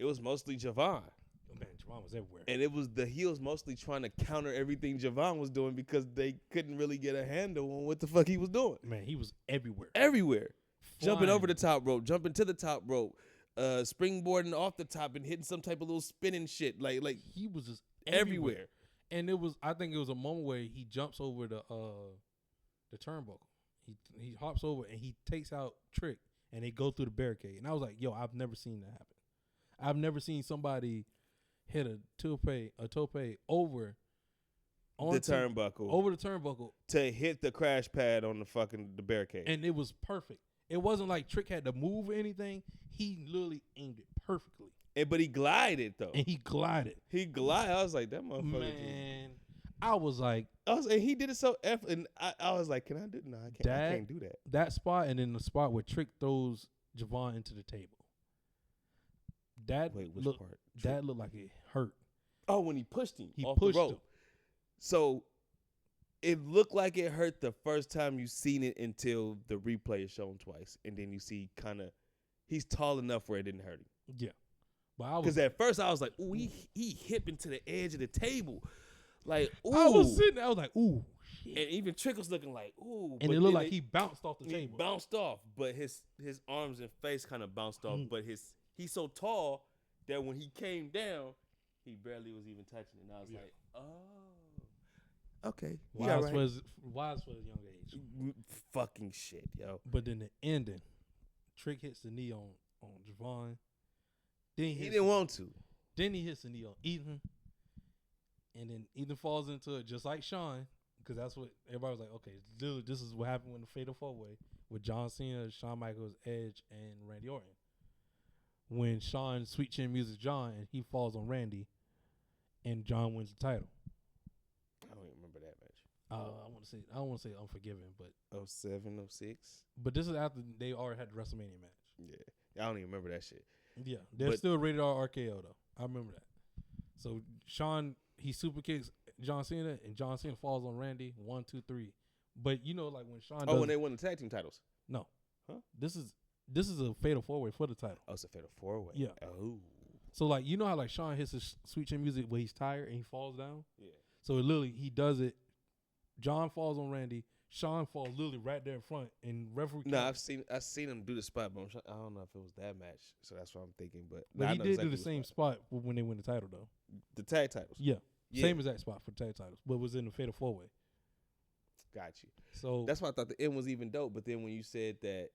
It was mostly Javon. Oh, man, Javon was everywhere. And it was the heels mostly trying to counter everything Javon was doing because they couldn't really get a handle on what the fuck he was doing. Man, he was everywhere. Everywhere. Flying. Jumping over the top rope, jumping to the top rope, springboarding off the top and hitting some type of little spinning shit. Like he was just everywhere. And I think it was a moment where he jumps over the turnbuckle. He hops over and he takes out Trick and they go through the barricade. And I was like, yo, I've never seen that happen. I've never seen somebody hit a tope over the turnbuckle. Over the turnbuckle. To hit the crash pad on the barricade. And it was perfect. It wasn't like Trick had to move or anything. He literally aimed it perfectly. But he glided though. And he glided. I was like, that motherfucker. Man. I was like, he did it so and I was like, can I do? No, I can't do that. That spot and then the spot where Trick throws Javon into the table. Which part? That looked like it hurt. Oh, when he pushed him off pushed the rope. him. So it looked like it hurt the first time you seen it until the replay is shown twice, and then you see he's tall enough where it didn't hurt him. Yeah, because at first I was like, ooh, he hit into the edge of the table. Like, ooh. I was sitting there, I was like, ooh, shit. And even Trick was looking like, ooh. And it looked like he bounced off the table. He bounced off, but his arms and face kind of bounced off. But he's so tall that when he came down, he barely was even touching it. And I was like, oh. Okay. Wise for a young age. Fucking shit, yo. But then the ending, Trick hits the knee on Javon. Then he didn't want to. Then he hits the knee on Ethan. And then Ethan falls into it just like Sean, because that's what everybody was like, okay, dude, this is what happened in the Fatal 4-Way with John Cena, Shawn Michaels, Edge, and Randy Orton. When Sean Sweet Chin Music John, and he falls on Randy, and John wins the title. I don't even remember that match. I don't want to say Unforgiven, but 07, 06. But this is after they already had the WrestleMania match. Yeah, I don't even remember that shit. Yeah, they're still rated R RKO though. I remember that. So Sean, he super kicks John Cena, and John Cena falls on Randy. 1, 2, 3. But you know, like when Sean. When they won the tag team titles. No. Huh? This is a Fatal 4-Way for the title. Oh, it's a Fatal 4-Way. Yeah. Oh. So like you know how like Sean hits his Sweet Chin Music where he's tired and he falls down. Yeah. So he does it. John falls on Randy. Sean falls literally right there in front, and referee. No, I've seen him do the spot, but I don't know if it was that match. So that's what I'm thinking. But he did do the same spot when they win the title, though. The tag titles. Yeah. Same exact spot for tag titles, but it was in the Fatal 4-Way. Got you. So that's why I thought the end was even dope. But then when you said that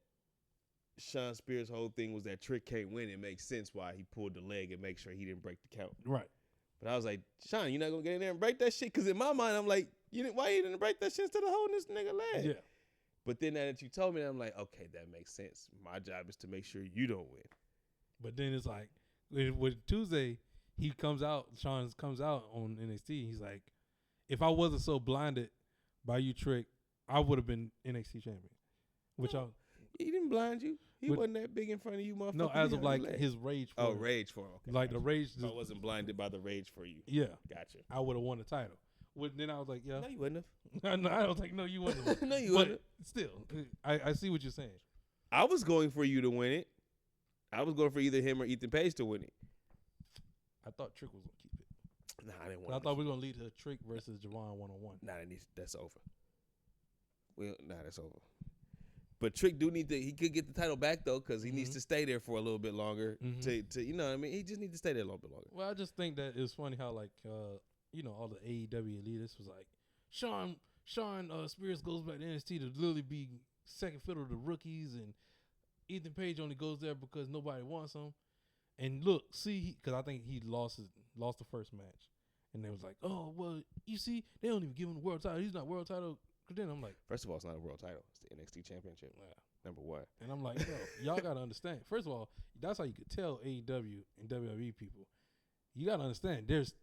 Sean Spears' whole thing was that Trick can't win, it makes sense why he pulled the leg and make sure he didn't break the count. Right. But I was like, Sean, you're not gonna get in there and break that shit? Because in my mind, I'm like, why you didn't break that shit instead of holding this nigga leg? Yeah. But then that you told me, I'm like, okay, that makes sense. My job is to make sure you don't win. But then it's like, with Tuesday, Sean comes out on NXT. He's like, if I wasn't so blinded by you, Trick, I would have been NXT champion. He didn't blind you. He wasn't that big in front of you, motherfucker. No, as of like his rage for him. Rage for him. Okay, like the rage. I wasn't blinded by the rage for you. Yeah. Gotcha. I would have won the title. Then I was like, yeah. No, you wouldn't have. No, I was like, no, you wouldn't have. No, you wouldn't. Still, I see what you're saying. I was going for you to win it. I was going for either him or Ethan Page to win it. I thought Trick was going to keep it. Nah, I didn't want I thought we were going to lead to Trick versus Javon one-on-one. Nah, that's over. That's over. But Trick he could get the title back, though, because he needs to stay there for a little bit longer. To you know what I mean? He just needs to stay there a little bit longer. Well, I just think that it's funny how, like, all the AEW elitists was like, Sean Spears goes back to NXT to literally be second fiddle to rookies, and Ethan Page only goes there because nobody wants him. And look, because I think he lost the first match, and they was like, oh well, you see, they don't even give him the world title. He's not world title. Then I'm like, first of all, it's not a world title. It's the NXT Championship. Yeah. Number one. And I'm like, yo, y'all gotta understand. First of all, that's how you could tell AEW and WWE people. You gotta understand. There's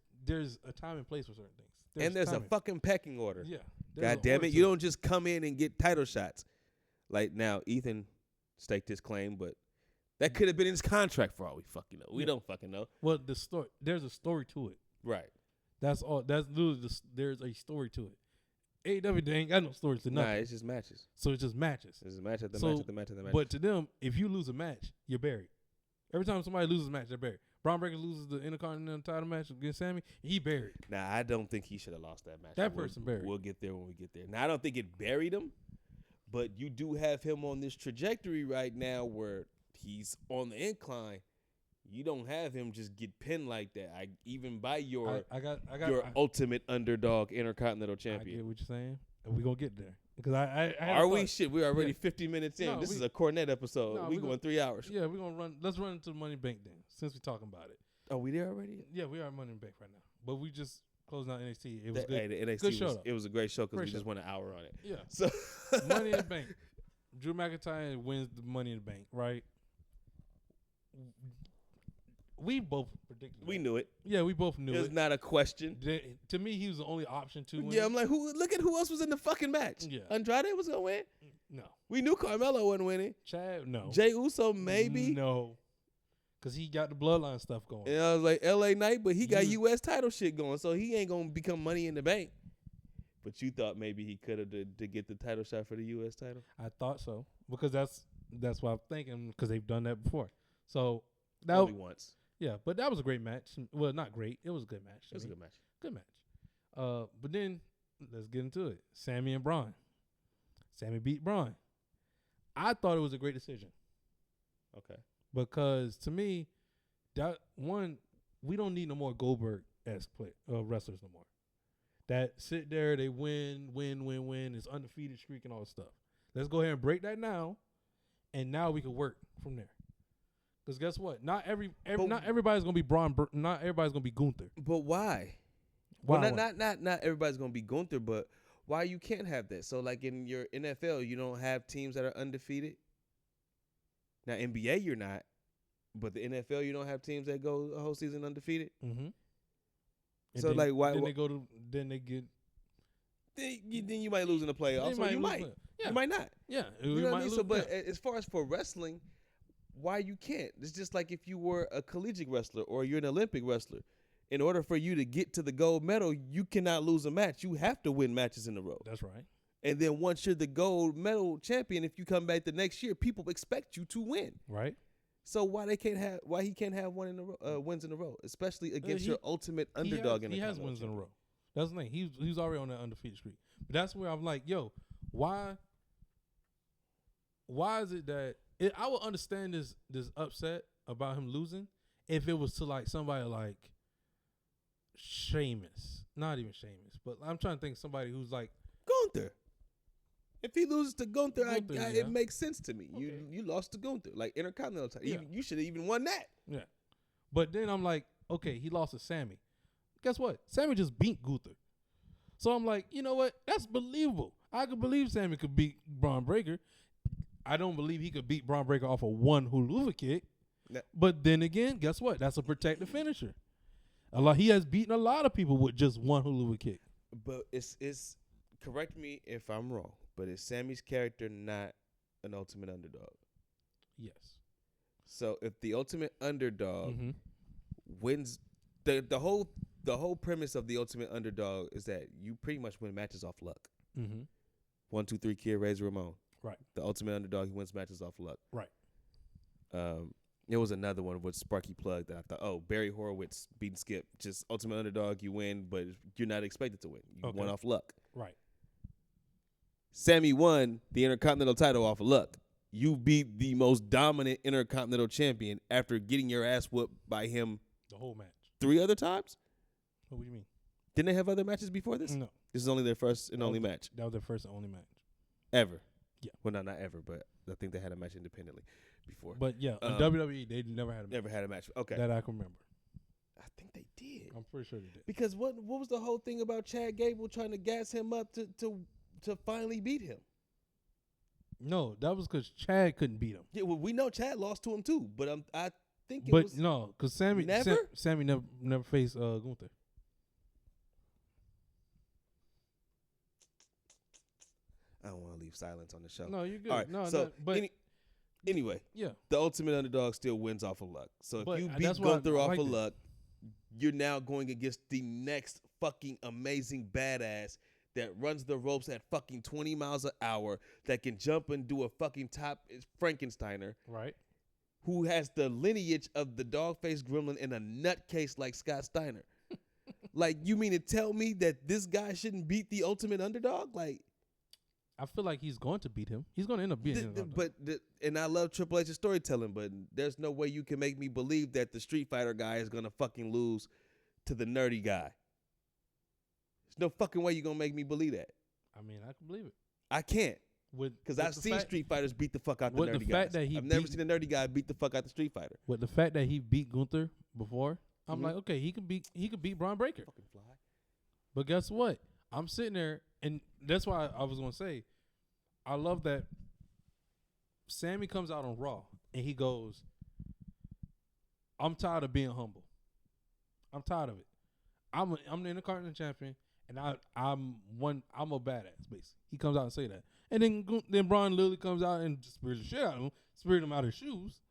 a time and place for certain things. There's a fucking pecking order. Yeah. God damn it, you don't just come in and get title shots. Like now, Ethan staked his claim, but that could have been in his contract for all we fucking know. We don't fucking know. Well, there's a story to it. Right. That's all. That's literally there's a story to it. AEW, they ain't got no stories to nothing. Nah, it's just matches. So it's just matches. It's a match after match after match after match. But to them, if you lose a match, you're buried. Every time somebody loses a match, they're buried. Braun Breaker loses the Intercontinental title match against Sammy, he buried. Nah, I don't think he should have lost that match. That person buried. We'll get there when we get there. Now, I don't think it buried him, but you do have him on this trajectory right now where he's on the incline. You don't have him just get pinned like that. Even by your ultimate underdog Intercontinental Champion. I get what you're saying. And we're going to get there. Because We're already 50 minutes in. No, this is a Cornette episode. No, we going 3 hours. Yeah, we're going to run. Let's run into the Money Bank then, since we're talking about it. Oh, we there already? Yeah, we are Money Bank right now. But we just closing out NXT. It was good. Hey, the NXT good show. It was a great show because we just went an hour on it. Yeah. So Money in the Bank. Drew McIntyre wins the Money in the Bank, right? We both predicted that. We knew it. Yeah, we both knew it. It's not a question. To me, he was the only option to win. Yeah, I'm like, look at who else was in the fucking match. Yeah. Andrade was going to win? No. We knew Carmelo wasn't winning. Chad, no. Jey Uso, maybe? No. Because he got the bloodline stuff going. And I was like, LA Knight, but he got U.S. title shit going, so he ain't going to become Money in the Bank. But you thought maybe he could have to get the title shot for the U.S. title? I thought so. Because that's what I'm thinking, because they've done that before. So only once. Yeah, but that was a great match. Well, not great. It was a good match. It was a good match. Good match. But then, let's get into it. Sammy and Braun. Sammy beat Braun. I thought it was a great decision. Okay. Because to me, we don't need no more Goldberg-esque wrestlers no more. That sit there, they win, it's undefeated streak and all that stuff. Let's go ahead and break that now, and now we can work from there. Because guess what? Not everybody's gonna be Braun. Not everybody's gonna be Gunther. But why? Well, not everybody's gonna be Gunther. But why you can't have that? So like in your NFL, you don't have teams that are undefeated. Now NBA, you're not. But the NFL, you don't have teams that go a whole season undefeated. Mm-hmm. So like why? Then they go to. Then they get. Then you might lose in the playoffs. Or you might. Yeah. You might not. Yeah. You know what I mean? So, but as far as for wrestling. Why you can't? It's just like if you were a collegiate wrestler or you're an Olympic wrestler. In order for you to get to the gold medal, you cannot lose a match. You have to win matches in a row. That's right. And then once you're the gold medal champion, if you come back the next year, people expect you to win. Right. So why he can't have one in a row, wins in a row, especially against your ultimate underdog in the He has wins in a row. That's the thing. He's already on that undefeated streak. But that's where I'm like, yo, why is it that I would understand this upset about him losing if it was to like somebody like Sheamus. Not even Sheamus, but I'm trying to think of somebody who's like Gunther. If he loses to Gunther, it makes sense to me. Okay. You lost to Gunther, like Intercontinental title. Yeah. You should have even won that. Yeah. But then I'm like, okay, he lost to Sammy. Guess what? Sammy just beat Gunther. So I'm like, you know what? That's believable. I could believe Sammy could beat Braun Breaker. I don't believe he could beat Braun Breaker off of one hula kick. No. But then again, guess what? That's a protected finisher. He has beaten a lot of people with just one hula kick. But it's correct me if I'm wrong, but is Sammy's character not an ultimate underdog? Yes. So if the Ultimate Underdog wins, the whole premise of the Ultimate Underdog is that you pretty much win matches off luck. 1, 2, 3 Kid, Razor Ramon. Right. The Ultimate Underdog, he wins matches off luck. Right. There was another one with Sparky Plug that I thought, Barry Horowitz beating Skip. Just Ultimate Underdog, you win, but you're not expected to win. You won off luck. Right. Sammy won the Intercontinental title off of luck. You beat the most dominant Intercontinental champion after getting your ass whooped by him the whole match 3 other times. What do you mean? Didn't they have other matches before this? No. This is only their first and only match. That was their first and only match. Ever. Yeah. Well, not ever, but I think they had a match independently before. But yeah, in WWE, they never had a match. Never had a match. Okay. That I can remember. I think they did. I'm pretty sure they did. Because what was the whole thing about Chad Gable trying to gas him up to finally beat him? No, that was because Chad couldn't beat him. Yeah, well, we know Chad lost to him too, but I think it but was. But no, because Sammy never faced Gunther. I don't want to leave silence on the show. No, you're good. All right, no, so but anyway, yeah, the Ultimate Underdog still wins off of luck. So if you beat Gunther off of luck, you're now going against the next fucking amazing badass that runs the ropes at fucking 20 miles an hour, that can jump and do a fucking top Frankensteiner. Right. Who has the lineage of the dog-faced gremlin and a nutcase like Scott Steiner. Like, you mean to tell me that this guy shouldn't beat the Ultimate Underdog? Like, I feel like he's going to beat him. He's going to end up beating him. And I love Triple H's storytelling, but there's no way you can make me believe that the Street Fighter guy is going to fucking lose to the nerdy guy. There's no fucking way you're going to make me believe that. I mean, I can believe it. I can't. Because I've seen Street Fighters beat the fuck out the nerdy guys. I've never seen a nerdy guy beat the fuck out the Street Fighter. With the fact that he beat Gunther before, I'm like, okay, he could beat Braun Breaker. Fucking fly. But guess what? I'm sitting there, and that's why I was gonna say, I love that Sammy comes out on Raw and he goes, "I'm tired of being humble. I'm tired of it. I'm the Intercontinental champion, and I'm a badass." Basically, he comes out and say that, and then Braun literally comes out and spirits the shit out of him, spirit him out of his shoes.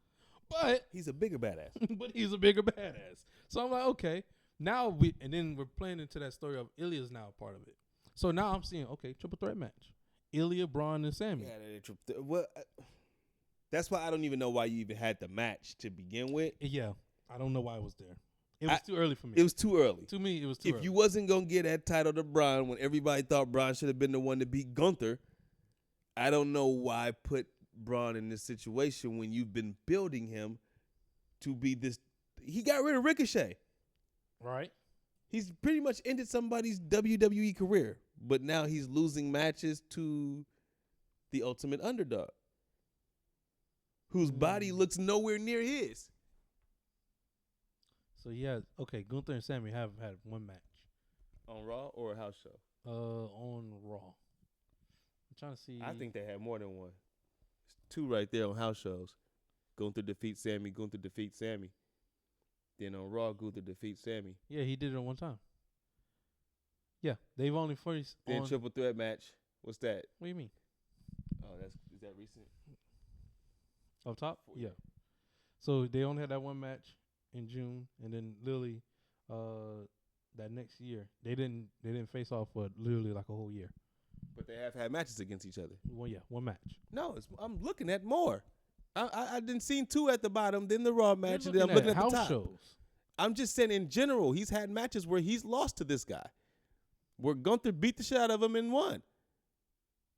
But he's a bigger badass. But he's a bigger badass. So I'm like, okay, now we're playing into that story of Ilya's now a part of it. So now I'm seeing, okay, triple threat match. Ilya, Braun, and Sammy. Yeah, that's why I don't even know why you even had the match to begin with. Yeah, I don't know why it was there. It was too early for me. It was too early. To me, it was too early. If you wasn't going to get that title to Braun when everybody thought Braun should have been the one to beat Gunther, I don't know why put Braun in this situation when you've been building him to be this. He got rid of Ricochet. Right. He's pretty much ended somebody's WWE career, but now he's losing matches to the Ultimate Underdog, whose body looks nowhere near his. So yeah, okay, Gunther and Sammy have had one match. On Raw or a house show? On Raw. I'm trying to see. I think they had more than one. It's 2 right there on house shows. Gunther defeats Sammy. Gunther defeats Sammy. Then on Raw, Gunther defeats Sammy. Yeah, he did it on one time. Yeah, they've only first. Then triple threat match. What's that? What do you mean? Oh, is that recent? Up top? Yeah. So they only had that one match in June, and then literally, that next year they didn't face off for literally like a whole year. But they have had matches against each other. Well, yeah, one match. No, I'm looking at more. I didn't see 2 at the bottom, then the Raw match, and then I'm looking at the top. Shows. I'm just saying in general, he's had matches where he's lost to this guy, where Gunther beat the shit out of him and won.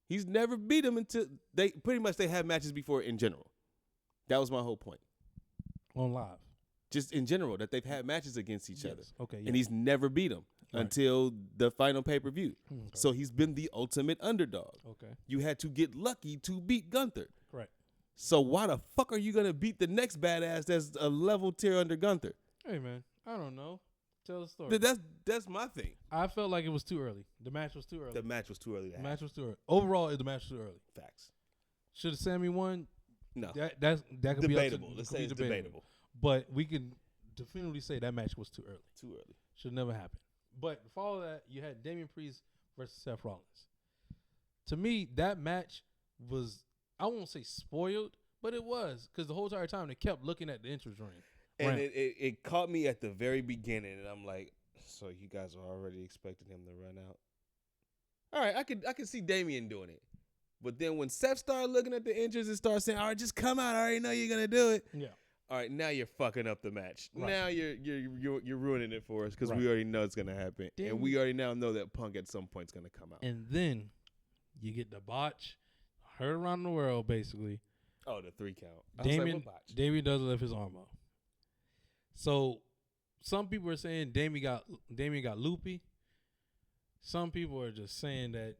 He's never beat him until they have matches before in general. That was my whole point. On live. Just in general, that they've had matches against each other. Okay. Yeah. And he's never beat him until the final pay-per-view. Okay. So he's been the ultimate underdog. Okay. You had to get lucky to beat Gunther. Correct. So why the fuck are you going to beat the next badass that's a level tier under Gunther? Hey, man. I don't know. Tell the story. That's my thing. I felt like it was too early. The match was too early. The match was too early. The match was too early. Overall, the match was too early. Facts. Should have Sammy won? No. That could debatable. Be Let's say it's debatable. But we can definitively say that match was too early. Too early. Should never happen. But before that, you had Damian Priest versus Seth Rollins. To me, that match was, I won't say spoiled, But it was because the whole entire time they kept looking at the entrance ring. And it caught me at the very beginning, and I'm like, so you guys are already expecting him to run out? All right, I could see Damian doing it. But then when Seth started looking at the entrance and started saying, all right, just come out. I already know you're going to do it. Yeah. All right, now you're fucking up the match. Right. Now you're ruining it for us because we already know it's going to happen. And we already now know that Punk at some point is going to come out. And then you get the botch, heard around the world, basically. Oh, the 3 count. Damian doesn't lift his arm up. So some people are saying Damian got loopy. Some people are just saying that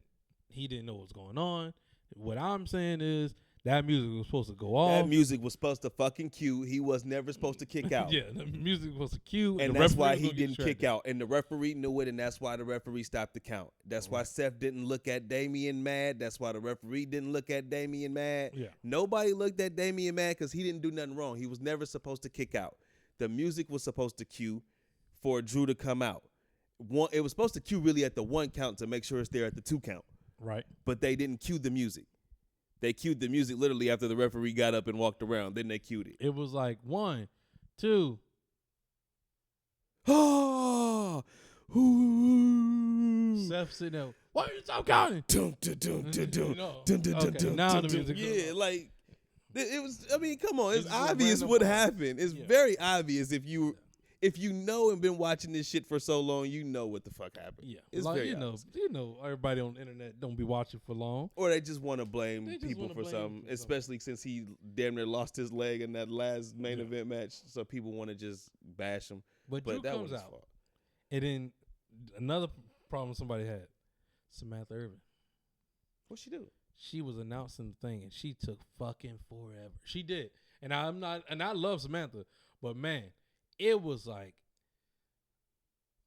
he didn't know what's going on. What I'm saying is that music was supposed to go off. That music was supposed to fucking cue. He was never supposed to kick out. Yeah, the music was supposed to cue. And that's why he didn't kick out. And the referee knew it, and that's why the referee stopped the count. That's why Seth didn't look at Damian mad. That's why the referee didn't look at Damian mad. Yeah. Nobody looked at Damian mad because he didn't do nothing wrong. He was never supposed to kick out. The music was supposed to cue for Drew to come out. It was supposed to cue really at the 1 count to make sure it's there at the 2 count. Right. But they didn't cue the music. They cued the music literally after the referee got up and walked around. Then they cued it. It was like 1, 2. Oh, Seth sitting there. Why are you stop counting? Now the music. Yeah, like it was. I mean, come on. It's obvious what happened. It's very obvious if you know and been watching this shit for so long, you know what the fuck happened. Yeah, it's like, very obvious. You know, everybody on the internet don't be watching for long, or they just want to blame people for something. Especially since he damn near lost his leg in that last main event match, so people want to just bash him. But Drew that comes was out, and then another problem somebody had: Samantha Irvin. What'd she do? She was announcing the thing, and she took fucking forever. She did, and I love Samantha, but man, it was like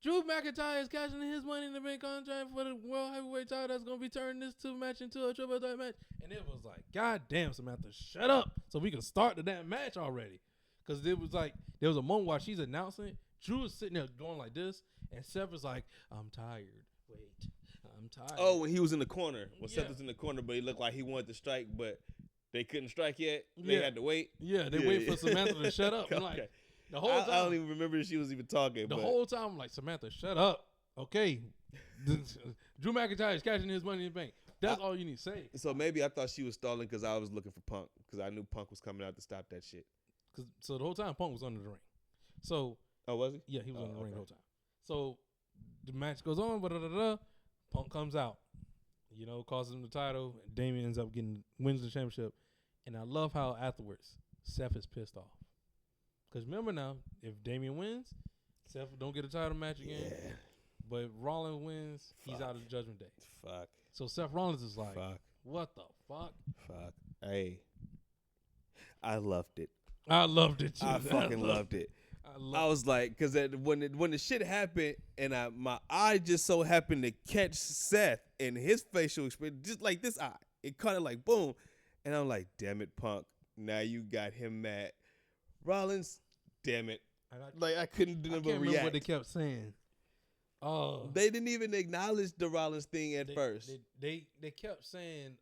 Drew McIntyre is cashing in his Money in the Bank contract for the World Heavyweight title that's going to be turning this match into a triple threat match. And it was like, God damn, Samantha, shut up so we can start the damn match already. Because it was like, there was a moment while she's announcing it. Drew was sitting there going like this, and Seth was like, I'm tired. Wait, I'm tired. Oh, when he was in the corner. Seth was in the corner, but he looked like he wanted to strike, but they couldn't strike yet. They had to wait. Yeah, they wait for Samantha to shut up. I'm like, the whole time, I don't even remember if she was even talking. The whole time, I'm like, Samantha, shut up. Okay. Drew McIntyre is cashing his Money in the Bank. That's all you need to say. So maybe I thought she was stalling because I was looking for Punk because I knew Punk was coming out to stop that shit. So the whole time, Punk was under the ring. So. Oh, was he? Yeah, he was under the ring the whole time. So the match goes on, Punk comes out, costs him the title. And Damian wins the championship. And I love how afterwards, Seth is pissed off. Because remember now, if Damian wins, Seth don't get a title match again. Yeah. But if Rollins wins, he's out of Judgment Day. Fuck. So Seth Rollins is like, what the fuck? Fuck. Hey, I loved it. I loved it too. I fucking loved it. I was like, because when the shit happened, and my eye just so happened to catch Seth and his facial expression, just like this eye, it caught it like boom, and I'm like, damn it, Punk, now you got him mad. Rollins, damn it, I couldn't do nothing but react. I can't remember what they kept saying. They didn't even acknowledge the Rollins thing at first. They kept saying,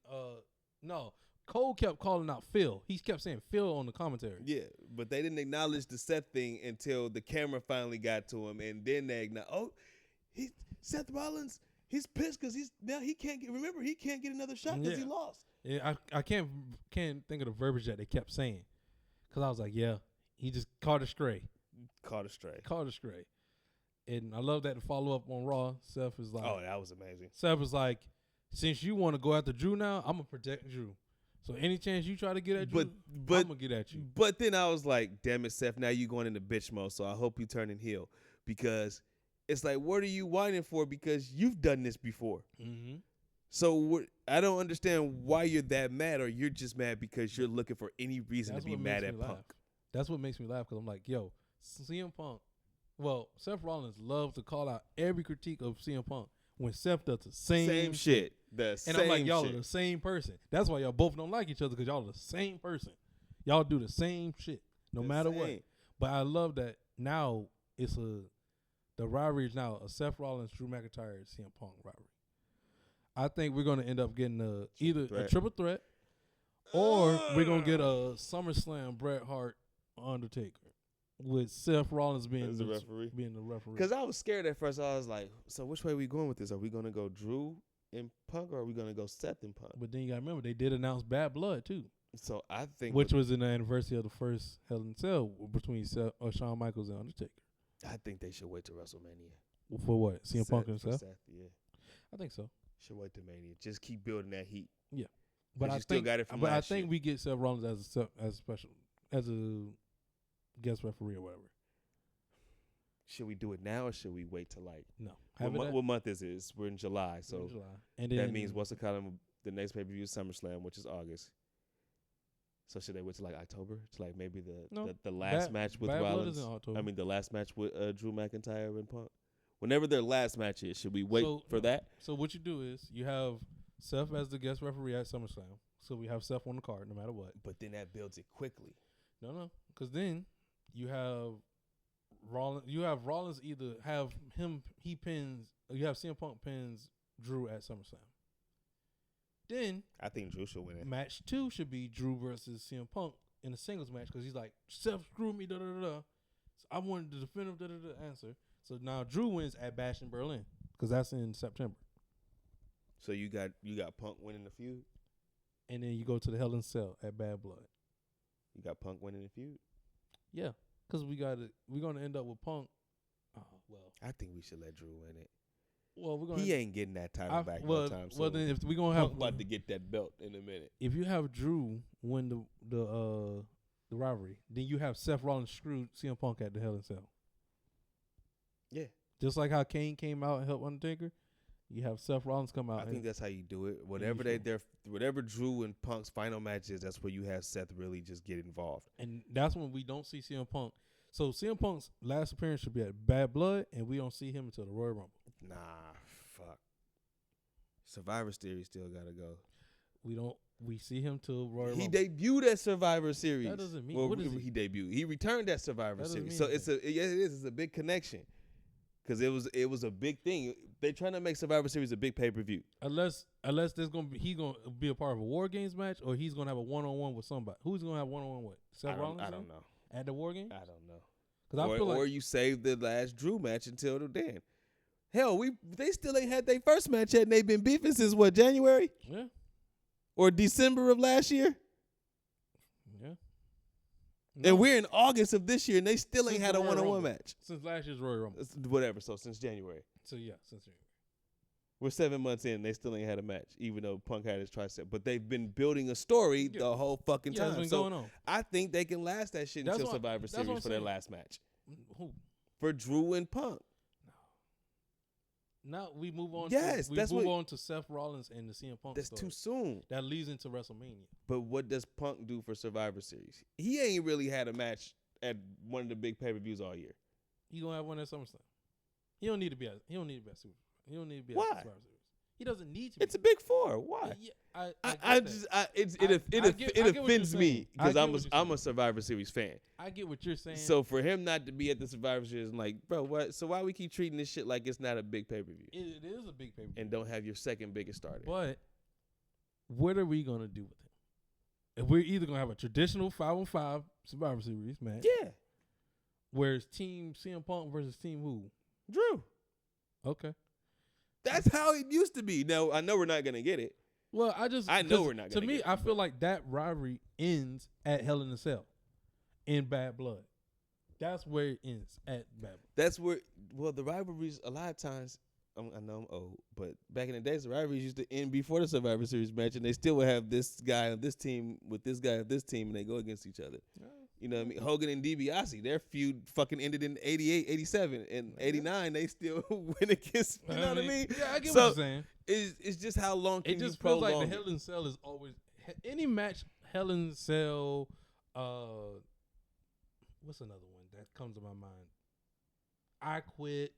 no. Cole kept calling out Phil. He kept saying Phil on the commentary. Yeah, but they didn't acknowledge the Seth thing until the camera finally got to him, and then they acknowledged, Seth Rollins, he's pissed because he can't get another shot because he lost. Yeah, I can't think of the verbiage that they kept saying, because I was like, yeah, he just caught a stray. Caught a stray. And I love that to follow up on Raw. Seth is like, oh, that was amazing. Seth was like, since you want to go after Drew now, I'm gonna protect Drew. So any chance you try to get at Drew, I'm going to get at you. But then I was like, damn it, Seth, now you going into bitch mode, so I hope you turn in heel. Because it's like, what are you whining for? Because you've done this before. Mm-hmm. So I don't understand why you're that mad, or you're just mad because you're looking for any reason to be mad at Punk. That's what makes me laugh, because I'm like, yo, CM Punk. Well, Seth Rollins loves to call out every critique of CM Punk when Seth does the same shit. I'm like, y'all are the same person. That's why y'all both don't like each other, because y'all are the same person. Y'all do the same shit no matter what. But I love that now the rivalry is now a Seth Rollins, Drew McIntyre, CM Punk rivalry. I think we're going to end up getting either a triple threat Or we're gonna get a SummerSlam Bret Hart Undertaker with Seth Rollins being the referee. Because I was scared at first. I was like, so which way are we going with this? Are we gonna go Drew and Punk, or are we gonna go Seth and Punk? But then you gotta remember they did announce Bad Blood too. So I think, which was in the anniversary of the first Hell in a Cell between Shawn Michaels and Undertaker. I think they should wait to WrestleMania. For what? CM Punk and Seth? Yeah, I think so. Should wait to Mania. Just keep building that heat. Yeah, but I still got it from last year. we get Seth Rollins as a guest referee or whatever. Should we do it now or should we wait till like no? What month is it? We're in July, so And then, that means what's the next pay per view is SummerSlam, which is August. So should they wait till like October? To like maybe the last match with Rollins. I mean the last match with Drew McIntyre and Punk. Whenever their last match is, should we wait for that? So what you do is you have Seth as the guest referee at SummerSlam. So we have Seth on the card no matter what. But then that builds it quickly. No, because then you have Rollins. You have Rollins either have him you have CM Punk pins Drew at SummerSlam. Then I think Drew should win it. Match 2 should be Drew versus CM Punk in a singles match because he's like, Seth screwed me, So I wanted to defend him, answer. So now Drew wins at Bash in Berlin because that's in September. So you got Punk winning the feud, and then you go to the Hell in a Cell at Bad Blood. You got Punk winning the feud. Yeah, because we're gonna end up with Punk. Oh well, I think we should let Drew win it. Well, he ain't getting that title back no time. So well, then if we're gonna have about to get that belt in a minute. If you have Drew win the rivalry, then you have Seth Rollins screwed CM Punk at the Hell in a Cell. Yeah, just like how Kane came out and helped Undertaker, you have Seth Rollins come out. I think that's how you do it. Whatever Drew and Punk's final match is, that's where you have Seth really just get involved. And that's when we don't see CM Punk. So CM Punk's last appearance should be at Bad Blood, and we don't see him until the Royal Rumble. Nah, fuck. Survivor Series still gotta go. We see him till Royal Rumble. He debuted at Survivor Series. That doesn't mean. Well, what is he debuted. He returned at Survivor Series. So it is. It's a big connection. Because it was a big thing. They're trying to make Survivor Series a big pay-per-view. Unless there's gonna be a part of a War Games match, or he's gonna have a one-on-one with somebody. Who's gonna have one-on-one with? Seth Rollins? I don't know. At the War Games? I don't know. Or you save the last Drew match until then. Hell, they still ain't had their first match yet, and they've been beefing since what, January? Yeah. Or December of last year? Yeah. No. And we're in August of this year, and they still ain't had a one-on-one match. Since last year's Royal Rumble. Whatever, so since January. So, yeah, since January. We're 7 months in, and they still ain't had a match, even though Punk had his tricep. But they've been building a story the whole fucking time. That's been going on. I think they can last that shit until Survivor Series for their last match. Who? For Drew and Punk. Now we move on. Yes, we move on to Seth Rollins and the CM Punk. That's story. Too soon. That leads into WrestleMania. But what does Punk do for Survivor Series? He ain't really had a match at one of the big pay-per-views all year. He gonna have one at SummerSlam. He don't need to be at Super. He don't need to be Why? At Survivor Series. He doesn't need to be. It's a big four. Why? It offends me because I'm a Survivor Series fan. I get what you're saying. So for him not to be at the Survivor Series, I'm like, bro, what? So why we keep treating this shit like it's not a big pay-per-view? It is a big pay-per-view. And don't have your second biggest starter. But what are we gonna do with him? If we're either gonna have a traditional 5-on-5 Survivor Series match, yeah, where it's Team CM Punk versus Team who? Drew. Okay. That's how it used to be. Now, I know we're not going to get it. Well, I know we're not going to get it. To me, I feel like that rivalry ends at Hell in a Cell in Bad Blood. That's where it ends, at Bad Blood. That's where, the rivalries, a lot of times, I know I'm old, but back in the days, the rivalries used to end before the Survivor Series match, and they still would have this guy on this team with this guy on this team, and they go against each other. You know what I mean? Hogan and DiBiase, their feud fucking ended in 88, 87. And 89, they still went against, you know what I mean? Yeah, I get what you're saying. It's just how long can you prolong it? It just feels like the Hell in a Cell is always, any match, Hell in a Cell, what's another one that comes to my mind? I Quit,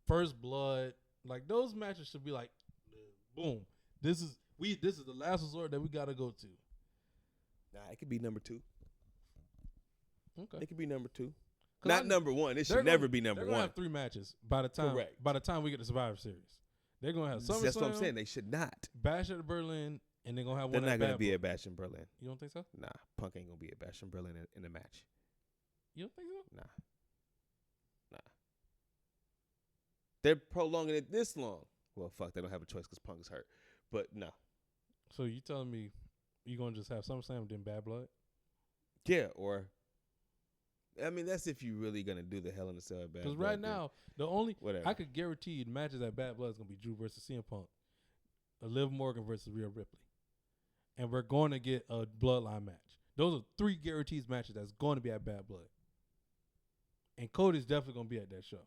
First Blood. Like, those matches should be like, boom. This is the last resort that we got to go to. Nah, it could be number 2. Okay. It could be number 2. Not number 1. It should never be number 1. They're going to have 3 matches by the time. Correct. By the time we get to Survivor Series. They're going to have SummerSlam. That's what I'm saying. They should not. Bash at Berlin And they're gonna have They're one. not gonna be at Bash in Berlin. You don't think so? Nah, Punk ain't gonna be at Bash in Berlin in the match. You don't think so? Nah. They're prolonging it this long. Well, fuck, they don't have a choice because Punk's hurt. But no. So you telling me you gonna just have SummerSlam and then Bad Blood? Yeah, or I mean that's if you really gonna do the Hell in a Cell Bad Blood. Because right now the only whatever I could guarantee you the matches at Bad Blood is gonna be Drew versus CM Punk, Liv Morgan versus Rhea Ripley, and we're going to get a Bloodline match. Those are 3 guaranteed matches that's going to be at Bad Blood. And Cody's definitely going to be at that show.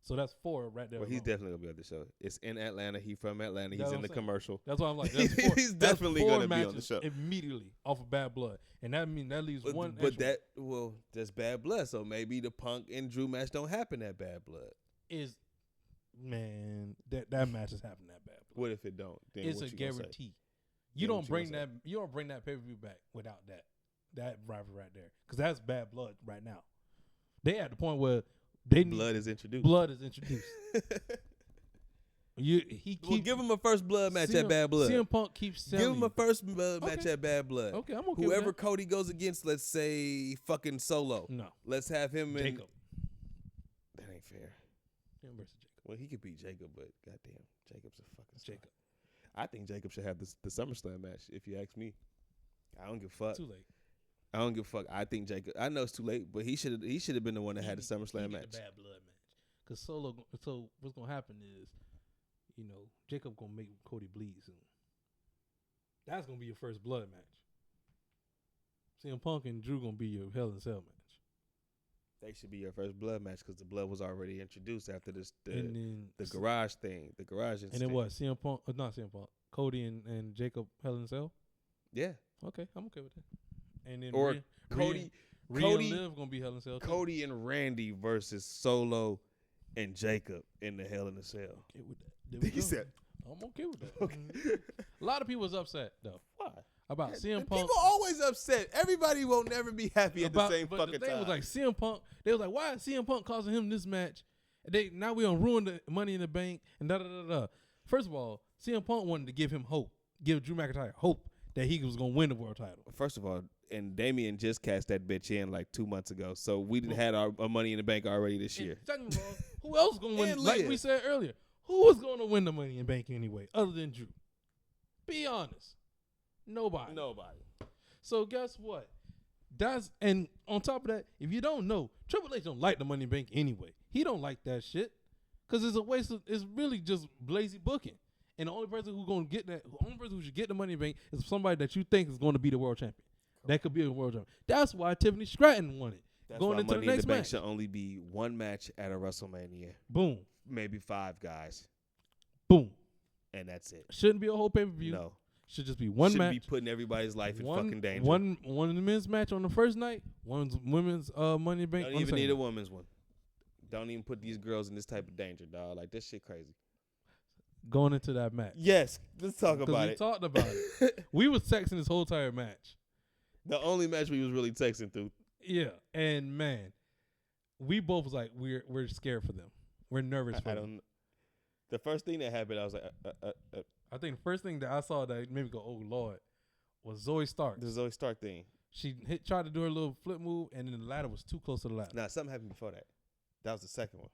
So that's 4 right there. Well, he's definitely going to be at the show. It's in Atlanta. He's from Atlanta. He's in the commercial. That's why I'm like, that's 4. He's definitely going to be on the show. Immediately off of Bad Blood. And that means that leaves one But that's Bad Blood. So maybe the Punk and Drew match don't happen at Bad Blood. That match is happening at Bad Blood. What if it don't? Then it's a guarantee. You don't bring that pay-per-view back without that rivalry right there. Because that's Bad Blood right now. They at the point where blood is introduced. Give him a first blood match at Bad Blood. CM Punk keeps selling. Give him a first blood match at Bad Blood. Okay, I'm okay. Whoever Cody goes against, let's say fucking Solo. No. Let's have him and Jacob. That ain't fair. Him versus Jacob. Well, he could beat Jacob, but goddamn, Jacob's a fucking star. Jacob. I think Jacob should have the SummerSlam match. If you ask me, I don't give a fuck. Too late. I don't give a fuck. I think Jacob. I know it's too late, but he should have been the one that had the SummerSlam match. The Bad Blood match. Because Solo. So what's gonna happen is, Jacob gonna make Cody bleed soon. That's gonna be your first blood match. CM Punk and Drew gonna be your Hell in a Cell match. They should be your first blood match because the blood was already introduced after the garage thing, the garage incident. And then what? CM Punk, not CM Punk, Cody and Jacob Hell in a Cell. Yeah. Okay, I'm okay with that. And then Cody and Liv gonna be Hell in a Cell. Cody and Randy versus Solo and Jacob in the Hell in a Cell. Okay with that. He said, "I'm okay with that." Okay. A lot of people was upset though. Why? About CM Punk. People always upset. Everybody won't never be happy at the same fucking time. But the thing was like CM Punk. They was like, "Why is CM Punk causing him this match?" Now we gonna ruin the Money in the Bank and da da da da. First of all, CM Punk wanted to give Drew McIntyre hope that he was gonna win the world title. First of all, and Damian just cast that bitch in like 2 months ago, so we didn't had our Money in the Bank already this year. Second of all, who else gonna win? Like we said earlier, who was gonna win the Money in the Bank anyway, other than Drew? Be honest, nobody. So guess what? And on top of that, if you don't know, Triple H don't like the Money in the Bank anyway. He don't like that shit because it's a waste of. It's really just lazy booking. And the only person who should get the Money in the Bank is somebody that you think is going to be the world champion. That could be a world champion. That's why Tiffany Stratton won it. That's going why into Money the next in the Bank match should only be one match at a WrestleMania. Boom. Maybe 5 guys. Boom. And that's it. Shouldn't be a whole pay-per-view. No. Should just be one match. Should be putting everybody's life in fucking danger. One of the men's match on the first night. One's women's Money in the Bank. Don't even need a women's one. Don't even put these girls in this type of danger, dog. Like, this shit crazy. Going into that match. Yes. Let's talk about it. We talked about it. We was texting this whole entire match. The only match we was really texting through. Yeah. And, man, we both was like, we're scared for them. We're nervous for them. The first thing that happened, I was like, I think the first thing that I saw that made me go, oh, Lord, was Zoe Stark. The Zoe Stark thing. She tried to do her little flip move, and then the ladder was too close to the ladder. Nah, something happened before that. That was the second one.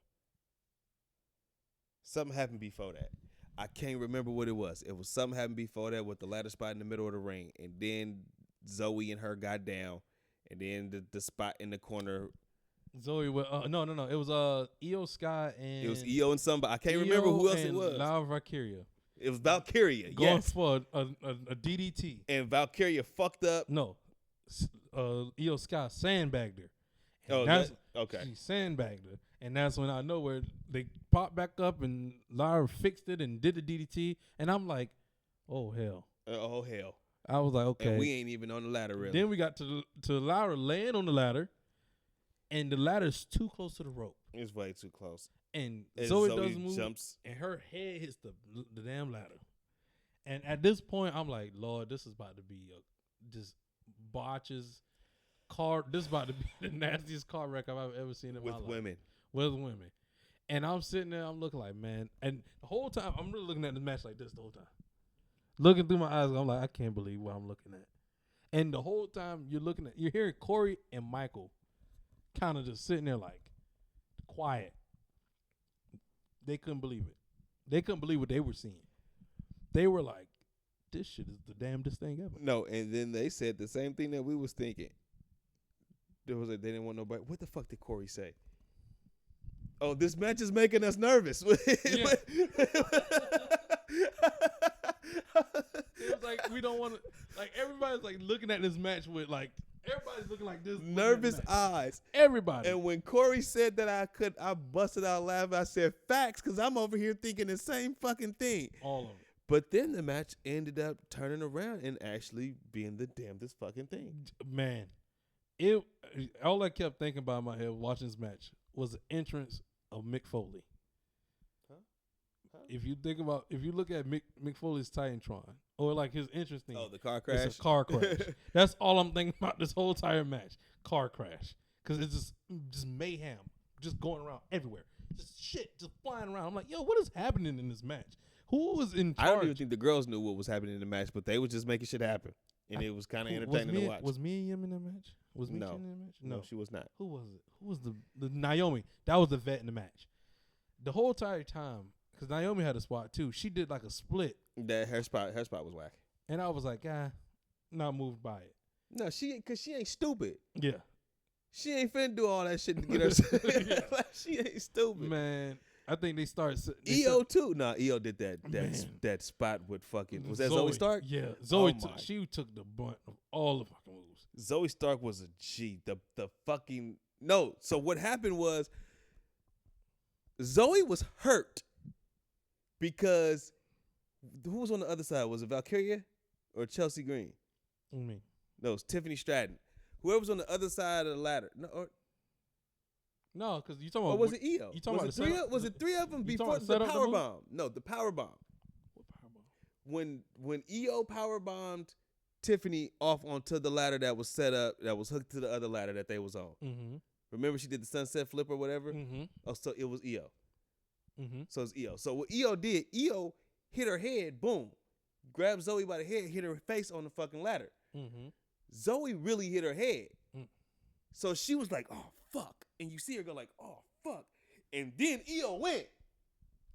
Something happened before that. I can't remember what it was. It was something happened before that with the ladder spot in the middle of the ring, and then Zoe and her got down, and then the spot in the corner. Zoe was no. It was Io Sky and it was Io and somebody. I can't remember who else it was. Laura Valkyria. It was Valkyria. Going for a DDT. And Valkyria fucked up. No, Io Sky sandbagged her. Okay. She sandbagged her, and that's when I know where they popped back up, and Lara fixed it and did the DDT, and I'm like, oh hell. Oh hell. I was like, okay. And we ain't even on the ladder really. Then we got to Lara laying on the ladder, and the ladder's too close to the rope. It's way too close. And Zoe doesn't move, jumps, and her head hits the damn ladder. And at this point, I'm like, Lord, this is about to be just botches. This is about to be the nastiest car wreck I've ever seen in my life. With women. And I'm sitting there, I'm looking like, man. And the whole time, I'm really looking at the match like this the whole time. looking through my eyes. I'm like, I can't believe what I'm looking at. And the whole time you're hearing Corey and Michael kind of just sitting there like quiet. They couldn't believe it. They couldn't believe what they were seeing. They were like, this shit is the damnedest thing ever. No, and then they said the same thing that we was thinking. There was they didn't want nobody. What the fuck did Corey say? Oh, this match is making us nervous. Yeah. It was like we don't want to. Like everybody's like looking at this match with like everybody's looking like this. Nervous eyes. Everybody. And when Corey said that I busted out laughing. I said facts because I'm over here thinking the same fucking thing. All of them. But then the match ended up turning around and actually being the damnedest fucking thing. Man, all I kept thinking about in my head watching this match was the entrance of Mick Foley. Huh? If you look at Mick Foley's Titantron or like his entrance thing. Oh, the car crash. It's a car crash. That's all I'm thinking about this whole entire match. Car crash. Because it's just mayhem, just going around everywhere. Just shit, just flying around. I'm like, yo, what is happening in this match? Who was in charge? I don't even think the girls knew what was happening in the match, but they was just making shit happen. And it was kind of entertaining to watch. Was Mia Yim in that match? Was Mia in that match? No, she was not. Who was it? Who was the Naomi? That was the vet in the match. The whole entire time, because Naomi had a spot too. She did like a split. That her spot was whack. And I was like, not moved by it. No, because she ain't stupid. Yeah. She ain't finna do all that shit to get her. Like, she ain't stupid. Man, I think they started. EO too. Nah, EO did that spot with fucking. Was that Zoe Stark? Yeah, Zoe. She took the brunt of all the fucking moves. Zoe Stark was a G. The fucking no. So what happened was Zoe was hurt because who was on the other side? Was it Valkyria or Chelsea Green? Me. No, it was Tiffany Stratton. Whoever was on the other side of the ladder. No, because you talking about. Or was it EO? You talking was about was it three of them before the power bomb? No, the power bomb. What power bomb? When EO power bombed Tiffany off onto the ladder that was set up, that was hooked to the other ladder that they was on. Mm-hmm. Remember she did the sunset flip or whatever? Mm-hmm. Oh, so it was EO. Mm-hmm. So it's EO. So what EO did, EO hit her head, boom, grabbed Zoe by the head, hit her face on the fucking ladder. Mm-hmm. Zoe really hit her head. Mm. So she was like, oh, fuck. And you see her go like, oh, fuck. And then EO went.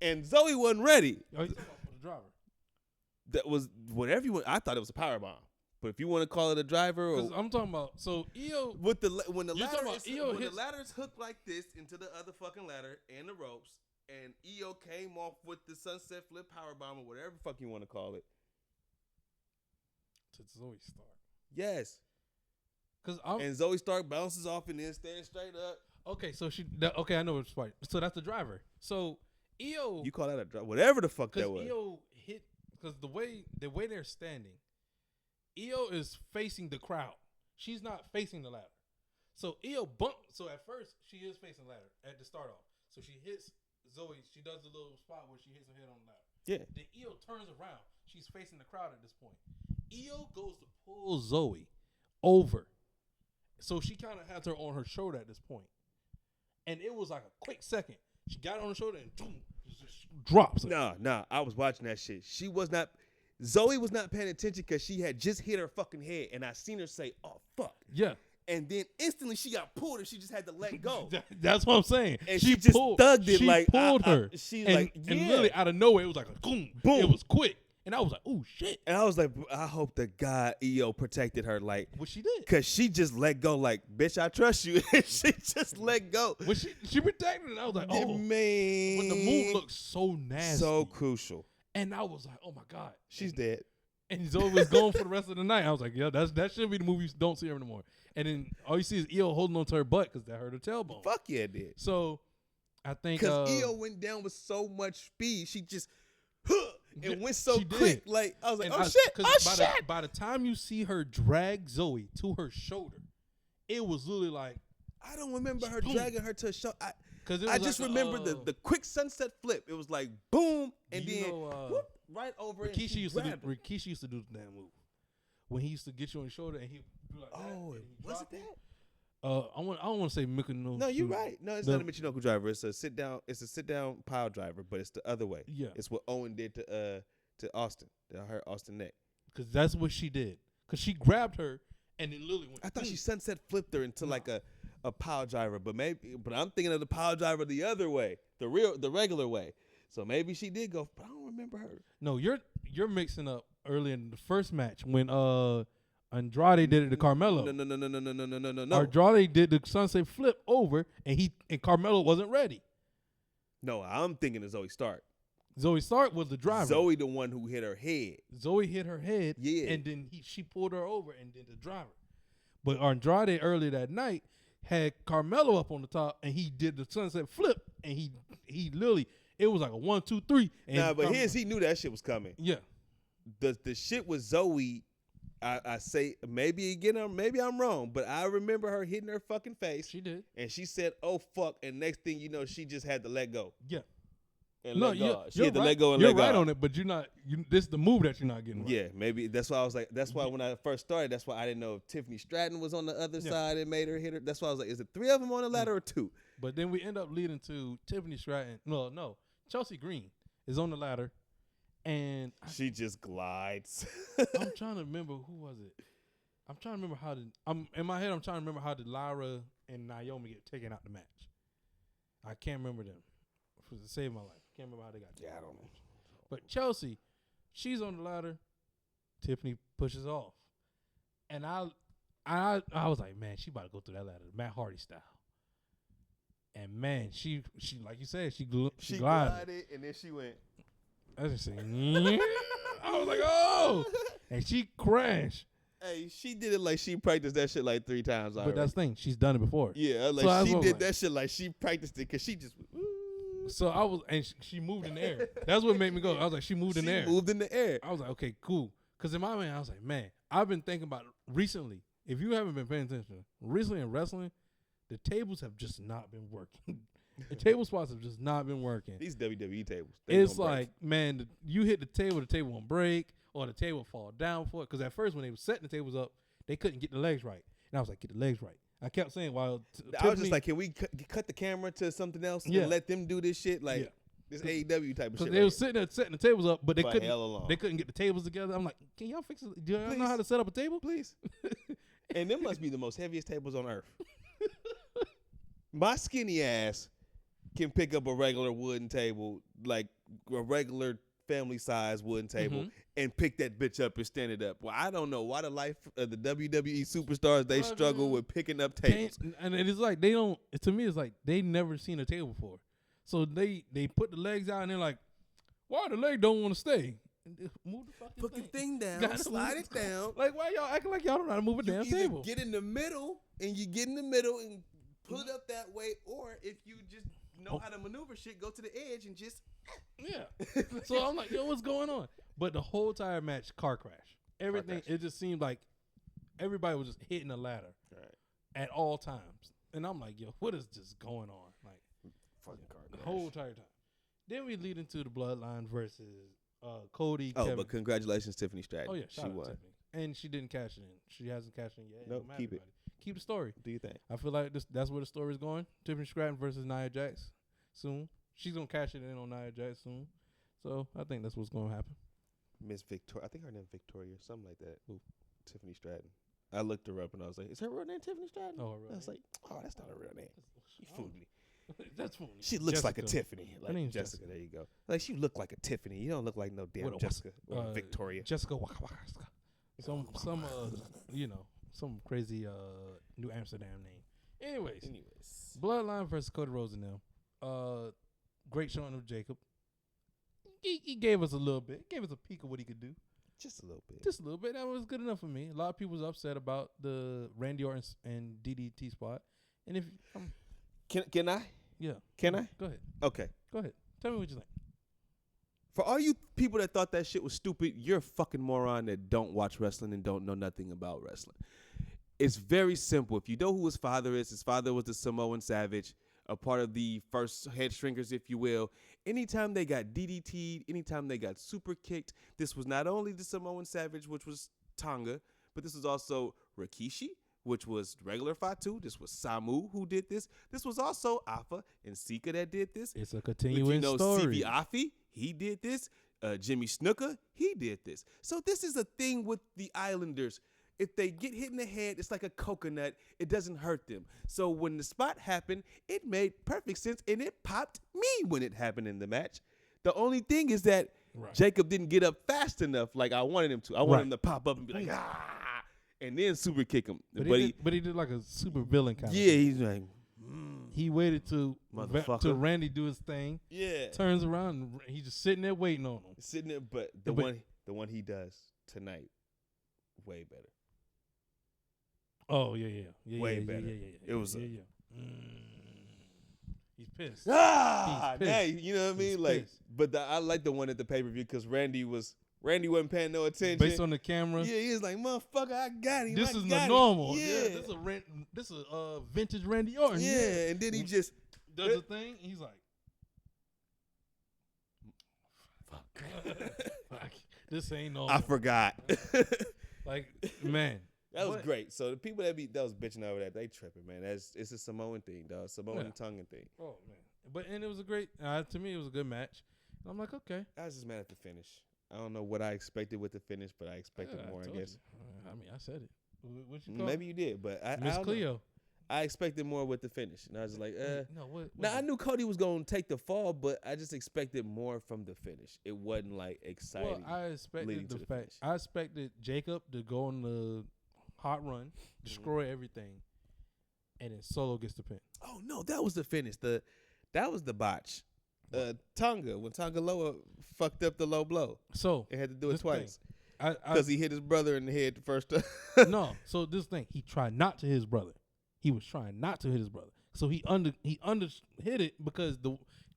And Zoe wasn't ready. Oh, you talking about for the driver? That was whatever you want. I thought it was a power bomb. But if you want to call it a driver, or I'm talking about EO with when the ladder the ladder's hooked like this into the other fucking ladder and the ropes, and EO came off with the sunset flip power bomb or whatever the fuck you want to call it. To Zoe Stark. Yes. And Zoe Stark bounces off and then stands straight up. Okay, so I know it's right. So that's the driver. So EO, you call that a driver? Whatever the fuck that was. EO hit because the way they're standing, EO is facing the crowd. She's not facing the ladder. So EO bumped. So at first she is facing the ladder at the start off. So she hits Zoe. She does the little spot where she hits her head on the ladder. Yeah. Then EO turns around. She's facing the crowd at this point. EO goes to pull Zoe over. So she kind of has her on her shoulder at this point. And it was like a quick second. She got it on her shoulder and boom, just drops it. Nah. I was watching that shit. Zoe was not paying attention because she had just hit her fucking head. And I seen her say, oh, fuck. Yeah. And then instantly she got pulled and she just had to let go. That's what I'm saying. And she just thugged it like. She pulled her. And literally out of nowhere, it was like a boom. Boom. It was quick. And I was like, oh, shit. And I was like, I hope the God EO protected her. Like, what she did. Because she just let go like, bitch, I trust you. And she just let go. Well, she protected it. I was like, oh. Man. But the move looked so nasty. So crucial. And I was like, oh, my God. She's dead. And Zoe was going for the rest of the night. I was like, yeah, that should be the movie. You don't see her anymore. And then all you see is EO holding on to her butt because that hurt her tailbone. Fuck yeah, it did. So I think because EO went down with so much speed, she just and went so quick. Like I was like, shit. By the time you see her drag Zoe to her shoulder, it was literally like I don't remember her dragging her to her shoulder. I just remember the quick sunset flip. It was like boom, and then whoop, right over. Rikishi used to do the damn move when he used to get you on your shoulder and he. Like was it that? I don't want to say Michinoku. No, you're right. No, it's not a Michinoku driver. It's a sit down. It's a sit down pile driver, but it's the other way. Yeah, it's what Owen did to to Austin. That hurt Austin neck. Because that's what she did. Because she grabbed her and then literally went. I thought she sunset flipped her into like a pile driver, but I'm thinking of the pile driver the other way, the regular way. So maybe she did go, but I don't remember her. No, you're mixing up early in the first match when Andrade did it to Carmelo. No. Andrade did the sunset flip over, and Carmelo wasn't ready. No, I'm thinking of Zoe Stark. Zoe Stark was the driver. Zoe, the one who hit her head. Zoe hit her head, yeah, and then she pulled her over, and then the driver. But Andrade earlier that night had Carmelo up on the top, and he did the sunset flip, and he literally, it was like a 1, 2, 3. And but he knew that shit was coming. Yeah, the shit with Zoe. I say maybe I'm wrong, but I remember her hitting her fucking face. She did, and she said, "Oh fuck!" And next thing you know, she just had to let go. Yeah. And she had to let go and let go. You're right on it, but you're not. This is the move that you're not getting right. Yeah, maybe that's why I was like. That's why when I first started, that's why I didn't know if Tiffany Stratton was on the other side and made her hit her. That's why I was like, is it 3 of them on the ladder or 2? But then we end up leading to Tiffany Stratton. No, Chelsea Green is on the ladder, and she just glides. I'm trying to remember who was it. I'm trying to remember how to. In my head. I'm trying to remember how did Lyra and Naomi get taken out the match. I can't remember them. To save my life. Can't remember how they got taken. Yeah, I don't know. But Chelsea, she's on the ladder. Tiffany pushes off, and I was like, man, she about to go through that ladder, Matt Hardy style. And man, she like you said, she glided, and then she went. I was just saying, I was like, oh, and she crashed. Hey, she did it like she practiced that shit like 3 times already. But that's the thing, she's done it before. Yeah, like so she did that shit like she practiced it because she just. So I was, and she moved in the air. That's what made me go. I was like, she moved in the air. She moved in the air. I was like, okay, cool. Because in my mind, I was like, man, I've been thinking about recently. If you haven't been paying attention, recently in wrestling, the tables have just not been working. The table spots have just not been working. These WWE tables. It's like, man, you hit the table won't break, or the table fall down for it. Because at first, when they were setting the tables up, they couldn't get the legs right. And I was like, get the legs right. I kept saying while I was just like, can we cut the camera to something else and let them do this shit? Like this AEW type of shit. They were sitting there setting the tables up, but they couldn't get the tables together. I'm like, can y'all fix it? Do y'all know how to set up a table? Please. And them must be the most heaviest tables on earth. My skinny ass can pick up a regular wooden table, like a regular family size wooden table, and pick that bitch up and stand it up. Well, I don't know why the life of the WWE superstars, they struggle with picking up tables. And it's like they don't. To me, it's like they never seen a table before. So they put the legs out and they're like, why the leg don't want to stay? Move the fucking thing down, slide it down. Like, why y'all acting like y'all don't know how to move a damn table? Get in the middle and you get in the middle and pull it up that way, or if you just know how to maneuver shit, go to the edge and just So I'm like, yo, what's going on? But the whole entire match, car crash. Everything, it just seemed like everybody was just hitting the ladder at all times. And I'm like, yo, what is just going on? Like, fucking car crash. The whole entire time. Then we lead into the Bloodline versus Cody. Oh, Kevin. but congratulations, Tiffany Stratton. Oh yeah, she won. Tiffany. And she didn't cash it in. She hasn't cashed in yet. Nope, keep it. Keep the story. What do you think? I feel like that's where the story is going. Tiffany Stratton versus Nia Jax soon. She's gonna cash it in on Nia Jax soon. So I think that's what's gonna happen. Miss Victoria, I think her name's Victoria, something like that. Ooh, Tiffany Stratton. I looked her up and I was like, "Is her real name Tiffany Stratton?" Oh, her real I was name? like, "Oh, that's not her real name." You fooled me. That's funny. She looks like a Tiffany. Her name's Jessica. There you go. Like she looked like a Tiffany. You don't look like no damn Jessica or Victoria. Jessica Waka Waka. Some crazy New Amsterdam name. Anyways, Bloodline versus Cody Rhodes now. Great showing of Jacob. He gave us a little bit. Gave us a peek of what he could do. Just a little bit. Just a little bit. That was good enough for me. A lot of people was upset about the Randy Orton and DDT spot. And if can I? Yeah. Can I? Go ahead. Okay. Go ahead. Tell me what you think. For all you people that thought that shit was stupid, you're a fucking moron that don't watch wrestling and don't know nothing about wrestling. It's very simple. If you know who his father was the Samoan Savage, a part of the first head shrinkers, if you will. Anytime they got DDT'd, anytime they got super kicked, this was not only the Samoan Savage, which was Tonga, but this was also Rikishi, which was regular Fatu. This was Samu who did this. This was also Alpha and Sika that did this. It's a continuing story. CB Afi, he did this. Jimmy Snuka, he did this. So this is a thing with the Islanders. If they get hit in the head, it's like a coconut. It doesn't hurt them. So when the spot happened, it made perfect sense, and it popped me when it happened in the match. The only thing is that Jacob didn't get up fast enough like I wanted him to. I wanted him to pop up and be like, ah, and then super kick him. But he did like a super villain kind of thing. Yeah, he's like, he waited to Randy do his thing. Yeah. Turns around, and he's just sitting there waiting on him. Sitting there, but the one he does tonight, way better. Oh, yeah. Way better. Yeah. It was he's pissed. He's pissed. You know what I mean? Like, pissed. But I like the one at the pay-per-view because Randy wasn't paying no attention. Based on the camera. Yeah, he was like, motherfucker, I got him. This is the normal. Yeah. This is vintage Randy Orton. Yeah, and then he just does a thing. He's like, fuck. This ain't normal. I forgot. Like, man. That was great. So the people that was bitching over that, they tripping, man. It's a Samoan thing, dog. Samoan Tongan thing. Oh man, and it was a great. To me, it was a good match. I'm like, okay. I was just mad at the finish. I don't know what I expected with the finish, but I expected more. I guess. I mean, I said it. What you call Maybe you did, but Miss Cleo. I expected more with the finish, and I was like, What now I knew Cody was gonna take the fall, but I just expected more from the finish. It wasn't like exciting. Well, I expected the fact. I expected Jacob to go on the hot run, destroy everything, and then Solo gets the pin. Oh no, that was the finish. That was the botch. Tonga, when Tonga Loa fucked up the low blow. So it had to do it twice. Because he hit his brother in the head the first time. No, so this thing, he tried not to hit his brother. He was trying not to hit his brother. So he hit it because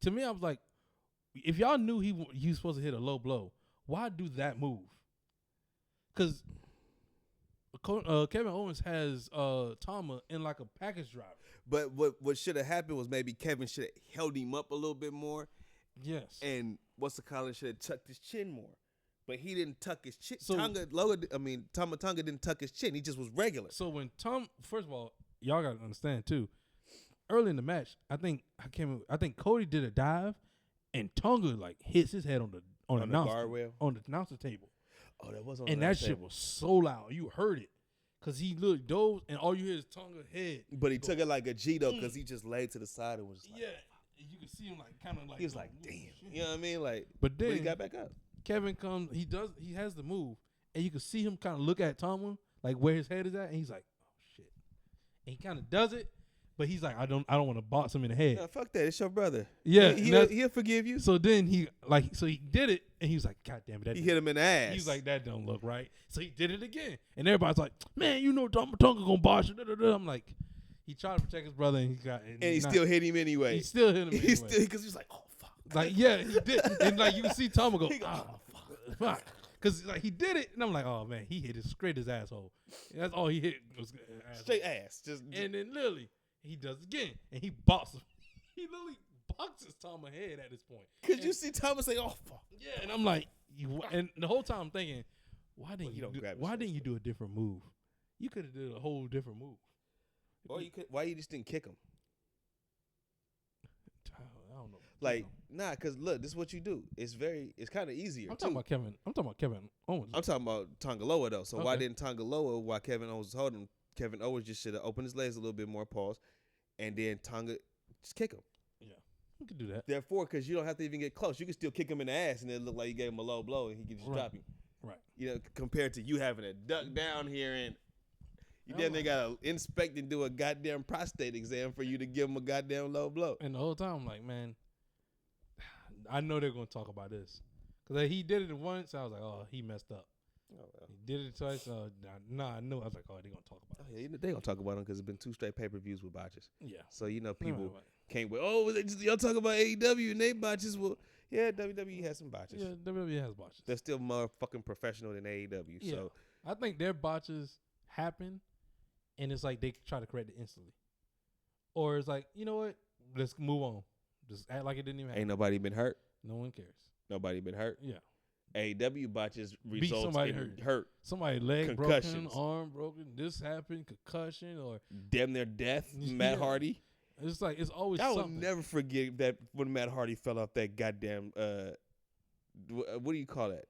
to me I was like, if y'all knew he was supposed to hit a low blow, why do that move? Because Kevin Owens has Tama in like a package driver. But what should have happened was maybe Kevin should have held him up a little bit more. Yes. And should have tucked his chin more. But he didn't tuck his chin. So, Tama Tonga didn't tuck his chin. He just was regular. So when first of all, y'all gotta understand too. Early in the match, I think Cody did a dive, and Tonga like hits his head on the guardrail on the announcer table. Oh, that was on. And that shit was so loud, you heard it, cause he looked dove, and all you hear is Tonga's head. But he took it like a G though, cause he just laid to the side and was just like, you could see him like kind of like he was like, damn, you know what I mean? Like, but then he got back up. Kevin comes, he has the move, and you can see him kind of look at Tama, like where his head is at, and he's like, oh shit. And he kind of does it, but he's like, I don't want to box him in the head. No, fuck that. It's your brother. Yeah. He'll forgive you. So then he did it, and he was like, God damn it. He hit him in the ass. He was like, that don't look right. So he did it again. And everybody's like, man, you know Tonga gonna box you. I'm like, he tried to protect his brother, and he still hit him anyway. He still hit him anyway. Because he's like, oh, fuck. Like, yeah, he did. And like, you can see Tama go, fuck. Because like he did it, and I'm like, oh man, he hit it straight his asshole. That's all he hit was straight ass. And then literally he does it again, and he boxes him. He literally boxes Tama's head at this point. Cause you see Tama say, oh fuck. Yeah, and I'm like, and the whole time I'm thinking, why didn't you do a different move? You could have did a whole different move. Or why you just didn't kick him? I don't know. Like, nah, cause look, this is what you do. It's kind of easier. I'm talking about Kevin Owens. I'm talking about Tonga Loa though. So why didn't Tonga Loa, while Kevin Owens was holding him, Kevin Owens just should have opened his legs a little bit more, pause, and then Tonga just kick him. Yeah, you could do that. Therefore, because you don't have to even get close, you can still kick him in the ass, and it look like you gave him a low blow, and he can just drop you. Right. You know, compared to you having to duck down here and you damn near gotta inspect and do a goddamn prostate exam for you to give him a goddamn low blow. And the whole time I'm like, man, I know they're gonna talk about this because he did it once. I was like, oh, he messed up. Oh, well. He did it twice. I knew. I was like, oh, they're gonna talk about it. Yeah, they gonna talk about him because it's been 2 straight pay-per-views with botches. Yeah. So people can't wait. Oh, y'all talk about AEW and they botches. Well, yeah, WWE has some botches. Yeah, WWE has botches. They're still more fucking professional than AEW. Yeah. So I think their botches happen, and it's like they try to correct it instantly, or it's like, you know what? Let's move on. Just act like it didn't even happen. Ain't nobody been hurt. No one cares. Nobody been hurt. Yeah. AEW botches results in hurt. Somebody leg broken, arm broken. This happened, concussion, or damn near death. Matt Hardy. It's like it's always. I will something. never forget that when Matt Hardy fell off that goddamn what do you call that?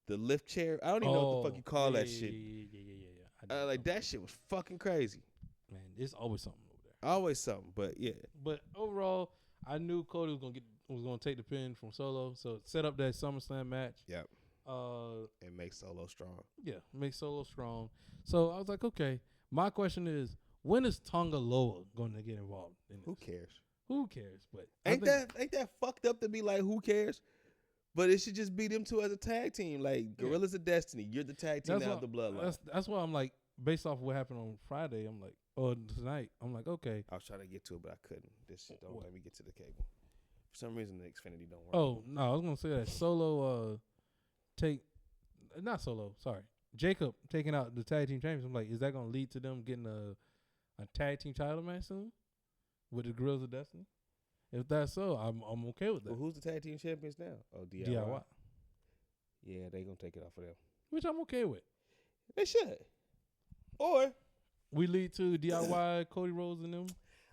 The lift chair? I don't even know what the fuck you call that shit. Yeah. Like that shit was fucking crazy. Man, there's always something over there. Always something, but yeah. But overall, I knew Cody was gonna take the pin from Solo, so set up that SummerSlam match. Yep. And make Solo strong. Yeah, make Solo strong. So I was like, okay. My question is, when is Tonga Loa going to get involved in this? Who cares? Who cares? But ain't that fucked up to be like, who cares? But it should just be them two as a tag team. Like Gorillas of Destiny, you're the tag team out of the Bloodline. That's why I'm like, based off of what happened on Friday, I'm like, or tonight, I'm like, okay. I was trying to get to it, but I couldn't. This shit don't let me get to the cable. For some reason, the Xfinity don't work. Oh no, I was gonna say that Solo Jacob taking out the tag team champions. I'm like, is that gonna lead to them getting a tag team title match soon with the Gorillas of Destiny? If that's so, I'm okay with that. Well, who's the tag team champions now? Oh, DIY. Yeah, they gonna take it off of them, which I'm okay with. They should. Or we lead to DIY, Cody Rhodes and them.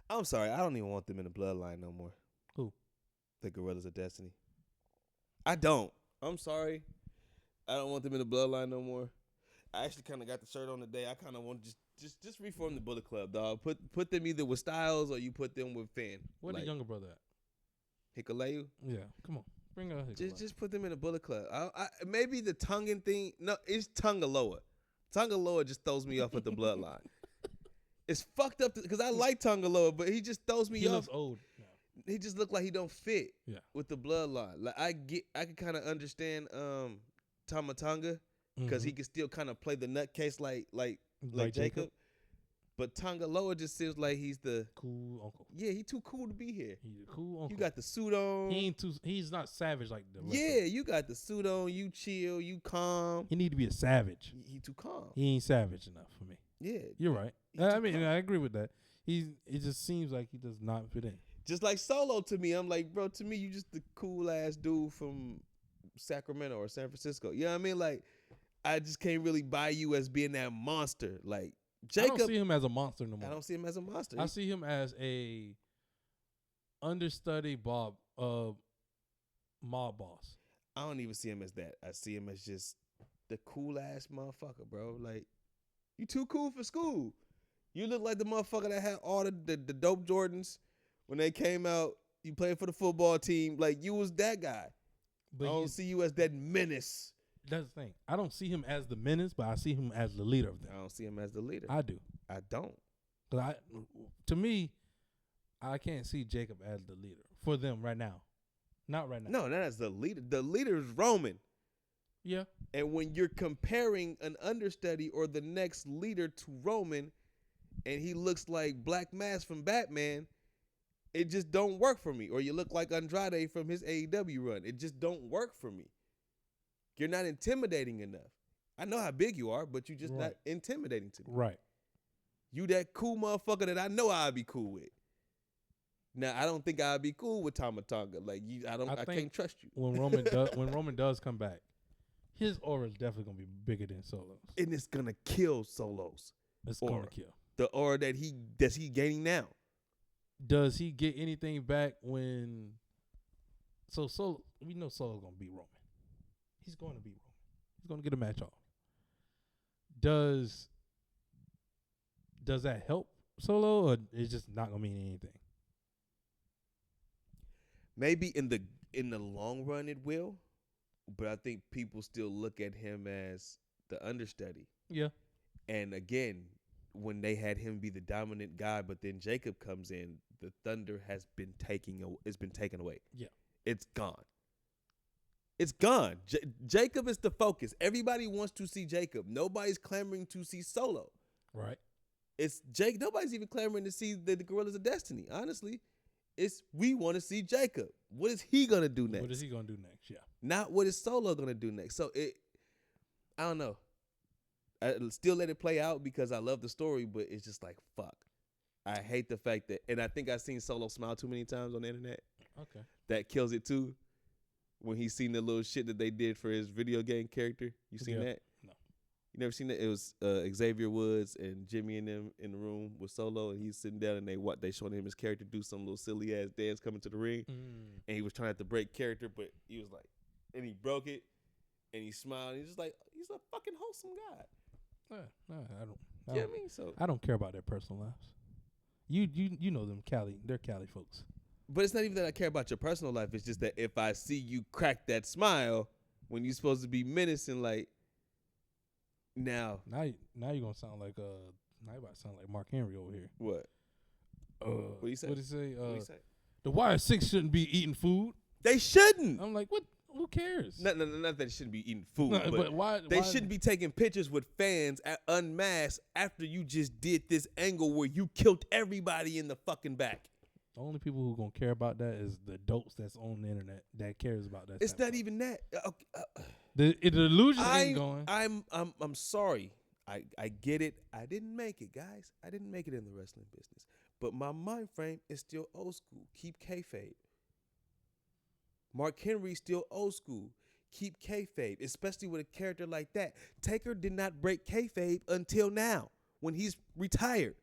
I'm sorry, I don't even want them in the Bloodline no more. Who? The Gorillas of Destiny. I don't. I'm sorry. I don't want them in the Bloodline no more. I actually kind of got the shirt on today. I kind of want to just reform the Bullet Club, dog. Put them either with Styles or you put them with Finn. Where the younger brother at? Hikuleu? Yeah, come on. Bring out Hikuleu. Just put them in the Bullet Club. Maybe the Tongan thing. No, it's Tonga Loa. Tonga Loa just throws me off at the Bloodline. It's fucked up because I like Tonga Loa, but he just throws me off. He looks old now. He just look like he don't fit with the Bloodline. Like I can kind of understand Tama Tonga because he can still kind of play the nutcase like Jacob. But Tonga Loa just seems like he's the cool uncle. Yeah, he too cool to be here. He's a cool uncle. You got the suit on. He's not savage like the rest Yeah, you got the suit on. You chill. You calm. He need to be a savage. He too calm. He ain't savage enough for me. Yeah, you're right. I mean, I agree with that. It just seems like he does not fit in. Just like Solo to me, I'm like, bro, to me, you just the cool ass dude from Sacramento or San Francisco. You know what I mean? Like, I just can't really buy you as being that monster. Like, Jacob, I don't see him as a monster no more. I don't see him as a monster. I see him as a understudy mob boss. I don't even see him as that. I see him as just the cool ass motherfucker, bro. Like, you too cool for school. You look like the motherfucker that had all the dope Jordans when they came out. You played for the football team. Like, you was that guy. But I don't see you as that menace. That's the thing. I don't see him as the menace, but I see him as the leader of them. I don't see him as the leader. I do. I don't. To me, I can't see Jacob as the leader for them right now. Not right now. No, not as the leader. The leader is Roman. Yeah. And when you're comparing an understudy or the next leader to Roman, and he looks like Black Mass from Batman, it just don't work for me. Or you look like Andrade from his AEW run. It just don't work for me. You're not intimidating enough. I know how big you are, but you're just not intimidating to me. Right. You that cool motherfucker that I know I'd be cool with. Now I don't think I'd be cool with Tama Tonga. Like I can't trust you. When Roman does come back, his aura is definitely gonna be bigger than Solo's. And it's gonna kill Solo's. It's gonna kill the aura that he gaining now. Does he get anything back when? So Solo, we know Solo's gonna beat Roman. He's going to beat Roman. He's going to get a match off. Does that help Solo, or it's just not going to mean anything? Maybe in the long run it will, but I think people still look at him as the understudy. Yeah. And again, when they had him be the dominant guy, but then Jacob comes in, the thunder has been taken away. Yeah. It's gone. It's gone. Jacob is the focus. Everybody wants to see Jacob. Nobody's clamoring to see Solo. Right. It's Jake. Nobody's even clamoring to see the Gorillas of Destiny. Honestly, we want to see Jacob. What is he gonna do next? What is he gonna do next? Yeah. Not what is Solo gonna do next. So I don't know. I still let it play out because I love the story, but it's just like fuck. I hate the fact that, and I think I've seen Solo smile too many times on the internet. Okay. That kills it too. When he's seen the little shit that they did for his video game character. You seen that? No. You never seen that? It was Xavier Woods and Jimmy and them in the room with Solo, and he's sitting down and they showing him his character do some little silly ass dance coming to the ring, and he was trying to break character, but he was like, and he broke it, and he smiled. And he's just like, he's a fucking wholesome guy. I don't. You know what I mean? So I don't care about their personal lives. You know them Cali. They're Cali folks. But it's not even that I care about your personal life. It's just that if I see you crack that smile when you're supposed to be menacing, like now you're gonna sound like now you about to sound like Mark Henry over here. What? What do you say? What do you say? What do you say? The Y6 shouldn't be eating food. They shouldn't. I'm like, what? Who cares? Not that they shouldn't be eating food, No, but why? They shouldn't be taking pictures with fans at unmasked after you just did this angle where you killed everybody in the fucking back. The only people who gonna care about that is the adults that's on the internet that cares about that. It's not even that. The illusion ain't going. I'm sorry. I get it. I didn't make it, guys. I didn't make it in the wrestling business. But my mind frame is still old school. Keep kayfabe. Mark Henry's still old school. Keep kayfabe, especially with a character like that. Taker did not break kayfabe until now, when he's retired.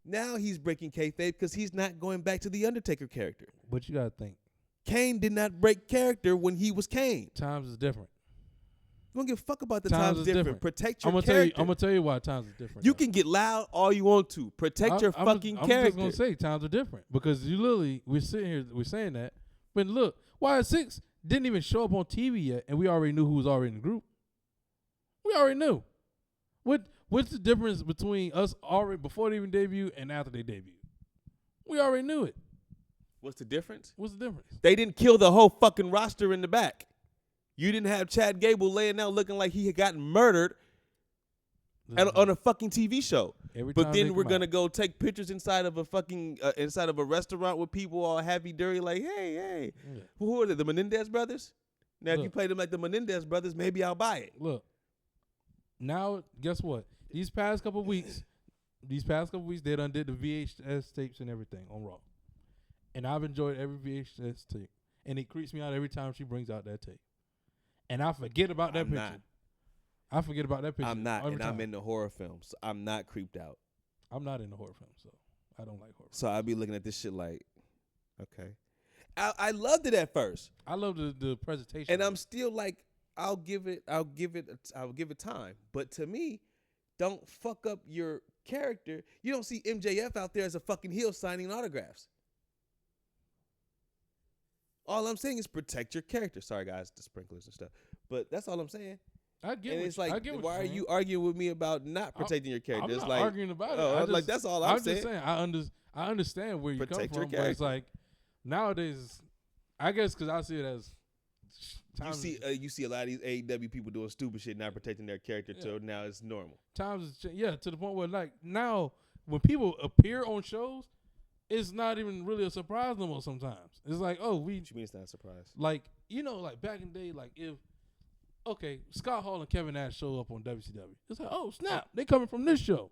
Now he's breaking kayfabe because he's not going back to the Undertaker character. But you gotta think, Kane did not break character when he was Kane. Times is different. You don't give a fuck about the times is different. Protect your character. I'm gonna tell you why times is different. You can get loud all you want to. Protect your fucking character. I'm just gonna say times are different because you literally we're sitting here we're saying that, but look, Y6 didn't even show up on TV yet, and we already knew who was already in the group. We already knew. What's the difference between us already before they even debut and after they debut? We already knew it. What's the difference? What's the difference? They didn't kill the whole fucking roster in the back. You didn't have Chad Gable laying out looking like he had gotten murdered on a fucking TV show. But then we're gonna go take pictures inside of a fucking inside of a restaurant with people all happy dirty, like, hey. Yeah. Who are they? The Menendez brothers? Now, if you play them like the Menendez brothers, maybe I'll buy it. Look, now guess what? These past couple weeks, they done did the VHS tapes and everything on Raw, and I've enjoyed every VHS tape, and it creeps me out every time she brings out that tape, and I forget about that picture. I forget about that picture. I'm not, and I'm into horror films. So I'm not creeped out. I'm not into horror films, so I don't like horror films. So I'll be looking at this shit like, okay. I loved it at first. I love the presentation, and I'm still like, I'll give it time. But to me, don't fuck up your character. You don't see MJF out there as a fucking heel signing autographs. All I'm saying is protect your character. Sorry, guys, the sprinklers and stuff. But that's all I'm saying. I get and it. It's like, why are you arguing with me about not protecting your character? I'm it's not like, arguing about it. Like that's all I'm saying. Just saying. I understand where you come from, but it's like nowadays, I guess because I see it as you see a lot of these AEW people doing stupid shit, not protecting their character. So now it's normal. Times is to the point where like now when people appear on shows, it's not even really a surprise no more. Sometimes it's like, oh, What you mean it's not a surprise? Like like back in the day, like if. Okay, Scott Hall and Kevin Nash show up on WCW. It's like, oh, snap. They coming from this show.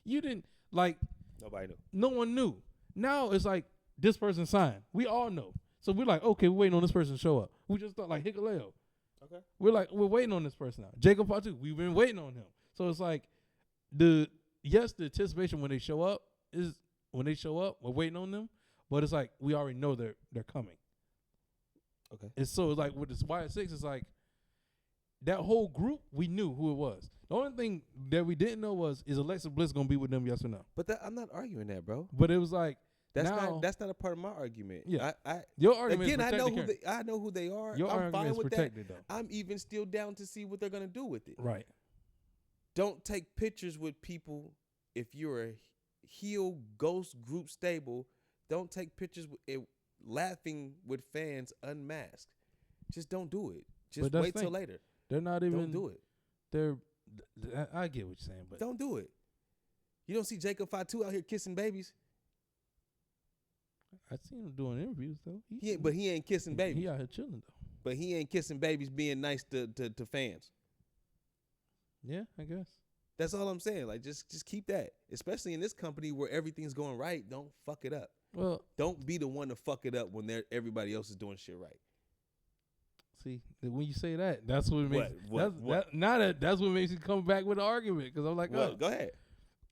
You didn't, like. Nobody knew. No one knew. Now it's like, this person signed. We all know. So we're like, okay, we're waiting on this person to show up. We just thought, like, Hikuleo. Okay. We're waiting on this person now. Jacob Fatu, we've been waiting on him. So it's like, the anticipation when they show up, we're waiting on them. But it's like, we already know they're coming. Okay. And so it's like, with this Y6, it's like, that whole group, we knew who it was. The only thing that we didn't know is Alexa Bliss gonna be with them, yes or no? But I'm not arguing that, bro. But it was like that's not a part of my argument. Yeah, your argument again, is I know who they are. Your I'm argument fine is with protected, that. though. I'm even still down to see what they're gonna do with it. Right. Don't take pictures with people if you're a heel ghost group stable. Don't take pictures laughing with fans unmasked. Just don't do it. Just wait till later. They're not even. Don't do it. I get what you're saying, but don't do it. You don't see Jacob Fatu out here kissing babies. I seen him doing interviews though. But he ain't kissing babies. He out here chilling though. But he ain't kissing babies, being nice to fans. Yeah, I guess. That's all I'm saying. Like just keep that, especially in this company where everything's going right. Don't fuck it up. Well, don't be the one to fuck it up when everybody else is doing shit right. See, when you say that, that's what makes what? That's what makes you come back with an argument. Because I'm like, oh, go ahead.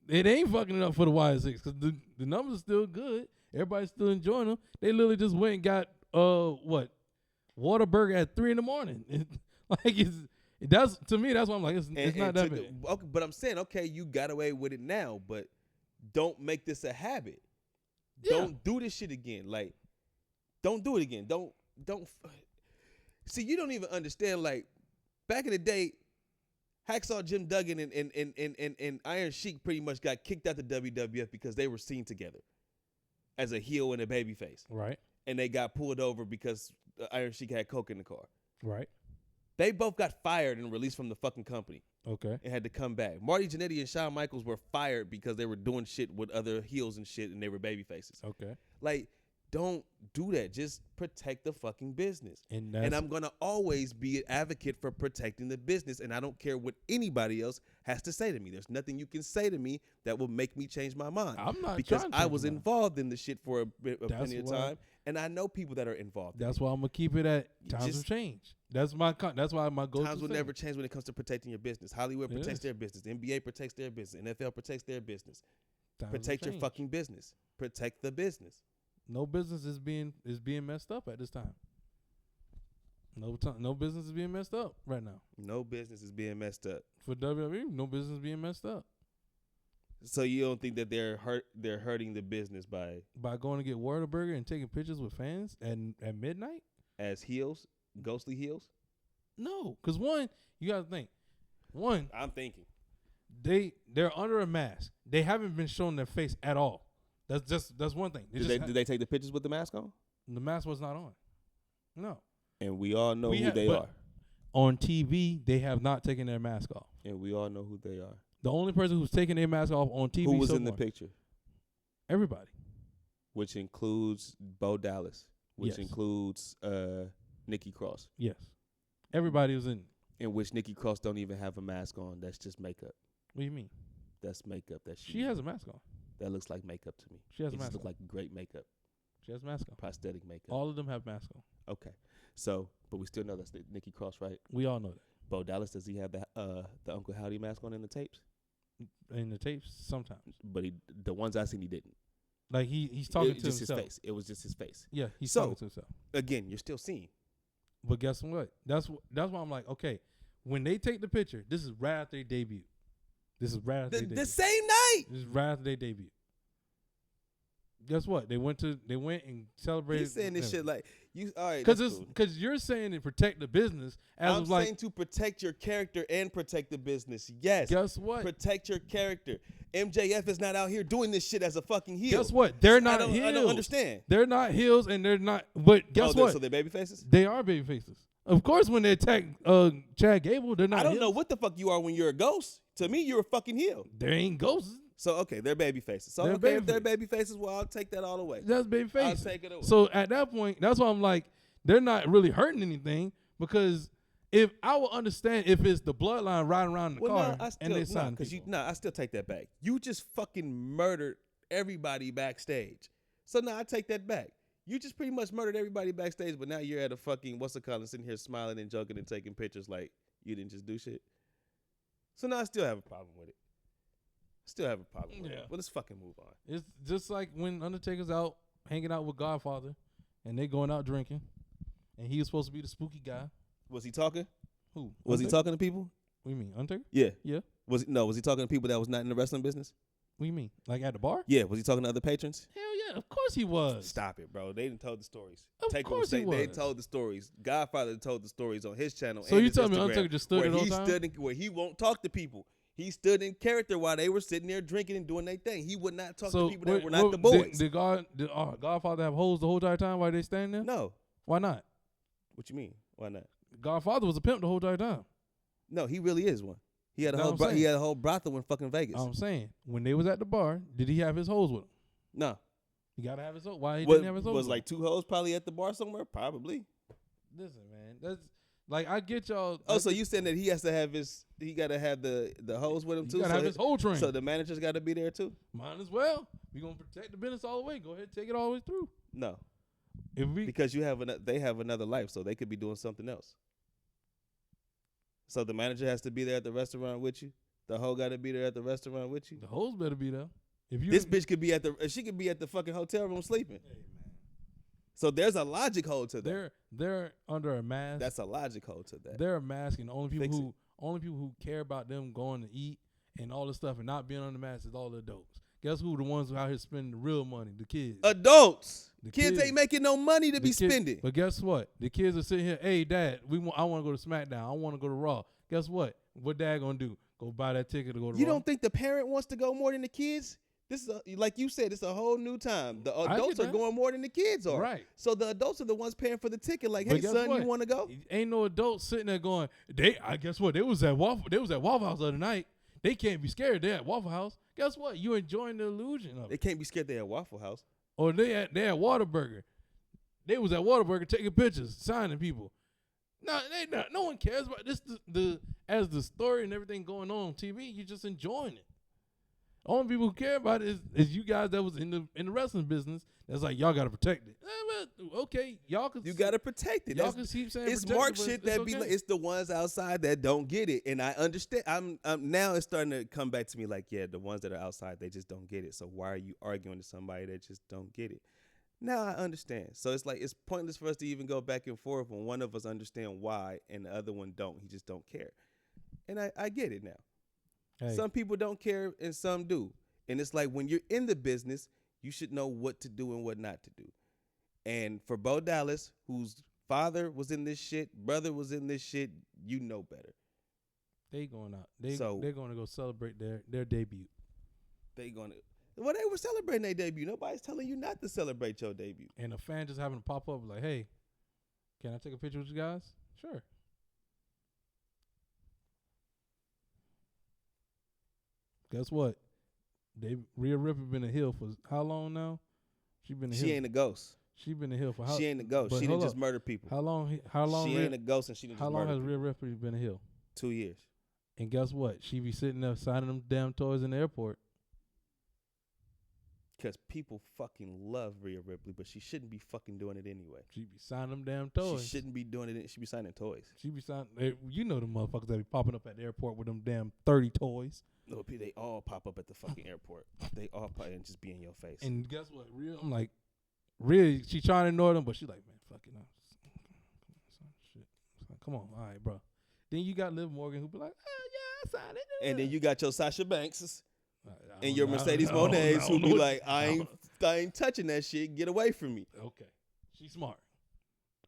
It ain't fucking it up for the Y6 because the numbers are still good. Everybody's still enjoying them. They literally just went and got Whataburger at 3 a.m. That's to me. That's why I'm like, it's not that big. Okay, but I'm saying, okay, you got away with it now, but don't make this a habit. Yeah. Don't do this shit again. Like, don't do it again. Don't. See, you don't even understand. Like, back in the day, Hacksaw Jim Duggan and Iron Sheik pretty much got kicked out the WWF because they were seen together as a heel and a babyface. Right. And they got pulled over because Iron Sheik had coke in the car. Right. They both got fired and released from the fucking company. Okay. And had to come back. Marty Jannetty and Shawn Michaels were fired because they were doing shit with other heels and shit, and they were baby faces. Okay. Like, don't do that. Just protect the fucking business. And I'm going to always be an advocate for protecting the business, and I don't care what anybody else has to say to me. There's nothing you can say to me that will make me change my mind. I'm not because I was involved in the shit for a plenty of time, and I know people that are involved. That's why I'm going to keep it at times of change. That's why my goal. Times will never change when it comes to protecting your business. Hollywood protects their business. NBA protects their business. NFL protects their business. Protect your fucking business. Protect the business. No business is being messed up at this time. No business is being messed up right now. No business is being messed up. For WWE, no business is being messed up. So you don't think that they're hurting the business by going to get Whataburger and taking pictures with fans at midnight? As heels? Ghostly heels? No, because one, you got to think. One, I'm thinking. They're under a mask. They haven't been showing their face at all. That's one thing. Did they take the pictures with the mask on? The mask was not on. No. And we all know who they are. On TV, they have not taken their mask off. And we all know who they are. The only person who's taking their mask off on TV who was in the picture? Everybody. Which includes Bo Dallas. Which includes Nikki Cross. Yes. Everybody was in. In which Nikki Cross don't even have a mask on. That's just makeup. What do you mean? That's makeup. She has a mask on. That looks like makeup to me. She has a mask on. Look like great makeup. She has a mask on. Prosthetic makeup. All of them have masks on. Okay. So, but we still know that's Nikki Cross, right? We all know that. Bo Dallas, does he have the Uncle Howdy mask on in the tapes? In the tapes, sometimes. But the ones I seen, he didn't. Like he's talking to just himself. His face. It was just his face. Yeah, he's talking to himself. Again, you're still seeing. But guess what? That's why I'm like, okay, when they take the picture, this is right after their debut. The same night. This is right after their debut. Guess what? They went and celebrated. He's saying this shit like you. All right, because you're saying to protect the business. I'm saying to protect your character and protect the business. Yes. Guess what? Protect your character. MJF is not out here doing this shit as a fucking heel. Guess what? They're not heels. I don't understand. They're not heels, and they're not. But guess what? So they're baby faces? They are baby faces. Of course, when they attack Chad Gable, they're not. I don't know what the fuck you are when you're a ghost. To me, you're a fucking heel. They ain't ghosts. So okay, they're baby faces. So if they're baby faces, well, I'll take that all away. That's baby face. I'll take it away. So at that point, that's why I'm like, they're not really hurting anything, because if I will understand if it's the bloodline riding around the car and they sign people. I still take that back. You just fucking murdered everybody backstage. So now I take that back. You just pretty much murdered everybody backstage, but now you're at a fucking sitting here smiling and joking and taking pictures like you didn't just do shit. So now I still have a problem with it. Well, let's fucking move on. It's just like when Undertaker's out hanging out with Godfather, and they going out drinking, and he was supposed to be the spooky guy. Was he talking? Who? Was he talking to people? What do you mean, Undertaker? Yeah. Yeah. Was he talking to people that was not in the wrestling business? What do you mean? Like at the bar? Yeah. Was he talking to other patrons? Hell yeah, of course he was. Stop it, bro. They didn't tell the stories. Of course he was. They told the stories. Godfather told the stories on his channel. So and you tell me Instagram, Undertaker just stood there all the time? Where he won't talk to people. He stood in character while they were sitting there drinking and doing their thing. He would not talk to people that were not the boys. Did Godfather have hoes the whole entire time while they standing there? No. Why not? What you mean? Why not? Godfather was a pimp the whole entire time. No, he really is one. He had a whole brothel in fucking Vegas. I'm saying, when they was at the bar, did he have his hoes with him? No. He gotta have his hoes. Why he didn't have his hoes? Was like 2 hoes probably at the bar somewhere? Probably. Listen, man, that's like I get y'all. Oh, so you saying that he gotta have the hoes with him too? He gotta have his whole train. So the manager's gotta be there too? Might as well. We gonna protect the business all the way. Go ahead, take it all the way through. No. Because they have another life, so they could be doing something else. So the manager has to be there at the restaurant with you. The hoe got to be there at the restaurant with you. The hoes better be there. This bitch could be she could be at the fucking hotel room sleeping. Hey, man. So there's a logic hold to that. they're under a mask. That's a logic hole to that. They're a mask, and the only people who care about them going to eat and all this stuff and not being on the mask is all the adults. Guess who the ones who out here spending the real money? The kids. Adults. The kids ain't making no money to be spending. But guess what? The kids are sitting here. Hey, Dad, I want to go to SmackDown. I want to go to Raw. Guess what? What Dad gonna do? Go buy that ticket to go to Raw? You don't think the parent wants to go more than the kids? This is like you said. It's a whole new time. The adults are going more than the kids are. Right. So the adults are the ones paying for the ticket. Like, hey, son, you want to go? Ain't no adults sitting there going. I guess what? They was at Waffle House the other night. They can't be scared. They're at Waffle House. Guess what? You enjoying the illusion of it. They can't be scared. They're at Waffle House. Or they at Whataburger. They was at Whataburger taking pictures, signing people. No one cares about this. As the story and everything going on TV, you're just enjoying it. Only people who care about it is you guys that was in the wrestling business. That's like, y'all gotta protect it. Okay, y'all can. You gotta protect it. Y'all can keep saying it's Mark shit that be like, it's the ones outside that don't get it, and I understand. I'm now it's starting to come back to me like, yeah, the ones that are outside, they just don't get it. So why are you arguing to somebody that just don't get it? Now I understand. So it's like it's pointless for us to even go back and forth when one of us understand why and the other one don't. He just don't care, and I get it now. Hey. Some people don't care and some do. And it's like when you're in the business, you should know what to do and what not to do. And for Bo Dallas, whose father was in this shit, brother was in this shit, you know better. They going out. They're going to go celebrate their debut. They were celebrating their debut. Nobody's telling you not to celebrate your debut. And a fan just having to pop up like, hey, can I take a picture with you guys? Sure. Guess what? Rhea Ripley been a heel for how long now? She ain't a ghost. She been a heel for how? She ain't a ghost. She didn't just murder people. How long? She ain't a ghost and she didn't just murder people. How long has Rhea Ripley been a heel? 2 years. And guess what? She be sitting there signing them damn toys in the airport. Because people fucking love Rhea Ripley, but she shouldn't be fucking doing it anyway. She be signing them damn toys. She shouldn't be doing it. She be signing toys. She be signing. You know the motherfuckers that be popping up at the airport with them damn 30 toys. No, they all pop up at the fucking airport. They all pop and just be in your face. And guess what? I'm like, Rhea, she trying to ignore them, but she like, man, fuck it. Shit. Come on, all right, bro. Then you got Liv Morgan who be like, oh, yeah, I signed it. And then you got your Sasha Banks. And your Mercedes Monets who be like, I ain't touching that shit. Get away from me. Okay. She's smart.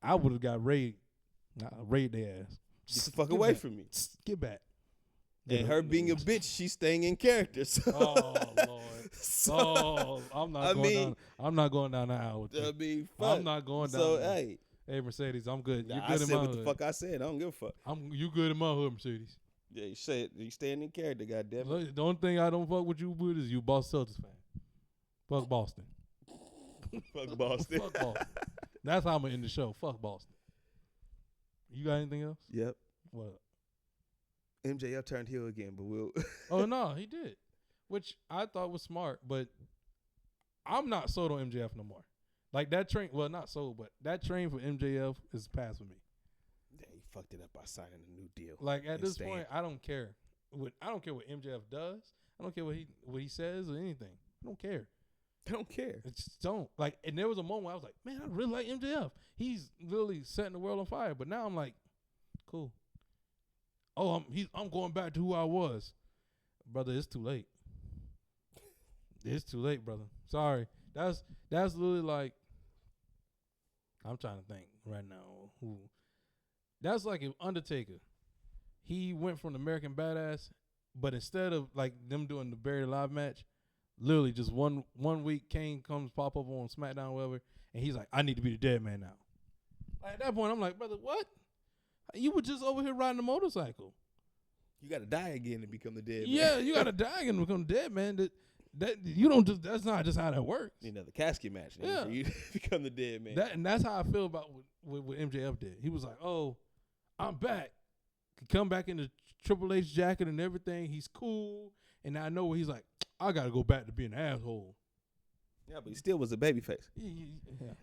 I would have got raid their ass. Get the fuck away from me. Get back. And her being a bitch, she's staying in character. So. Oh, Lord. I'm not going down the aisle with you. I'm not going down. So, hey, Mercedes, I'm good. Nah, You're good I in said my what hood. the fuck I said. I don't give a fuck. You good in my hood, Mercedes. Yeah, you said you staying in character, goddammit. The only thing I don't fuck with you with is you Boston Celtics fan. Fuck Boston. Fuck Boston. Fuck Boston. That's how I'm gonna end the show. Fuck Boston. You got anything else? Yep. What? MJF turned heel again, but we'll. Oh no, he did, which I thought was smart, but I'm not sold on MJF no more. Like that train, well, not sold, but that train for MJF is past for me. Yeah, he fucked it up by signing a new deal. Like at this point, I don't care. I don't care what MJF does. I don't care what he says or anything. I don't care. I don't care. I just don't. Like, and there was a moment where I was like, man, I really like MJF. He's literally setting the world on fire. But now I'm like, cool. Oh, I'm going back to who I was. Brother, it's too late. It's too late, brother. Sorry. That's literally like, I'm trying to think right now who. That's like if Undertaker, he went from the American Badass, but instead of like them doing the Buried Alive match, literally just one week Kane comes pop up on SmackDown or whatever, and he's like, I need to be the dead man now. Like, at that point, I'm like, brother, what? You were just over here riding a motorcycle. You got to die again to become the dead man. Yeah, you got to die again to become the dead man. That you don't just. That's not just how that works. You know, the casket match. Yeah. For you to become the dead man. And that's how I feel about what MJF did. He was like, oh, I'm back. Could come back in the Triple H jacket and everything. He's cool. And I know he's like, I got to go back to being an asshole. Yeah, but he still was a babyface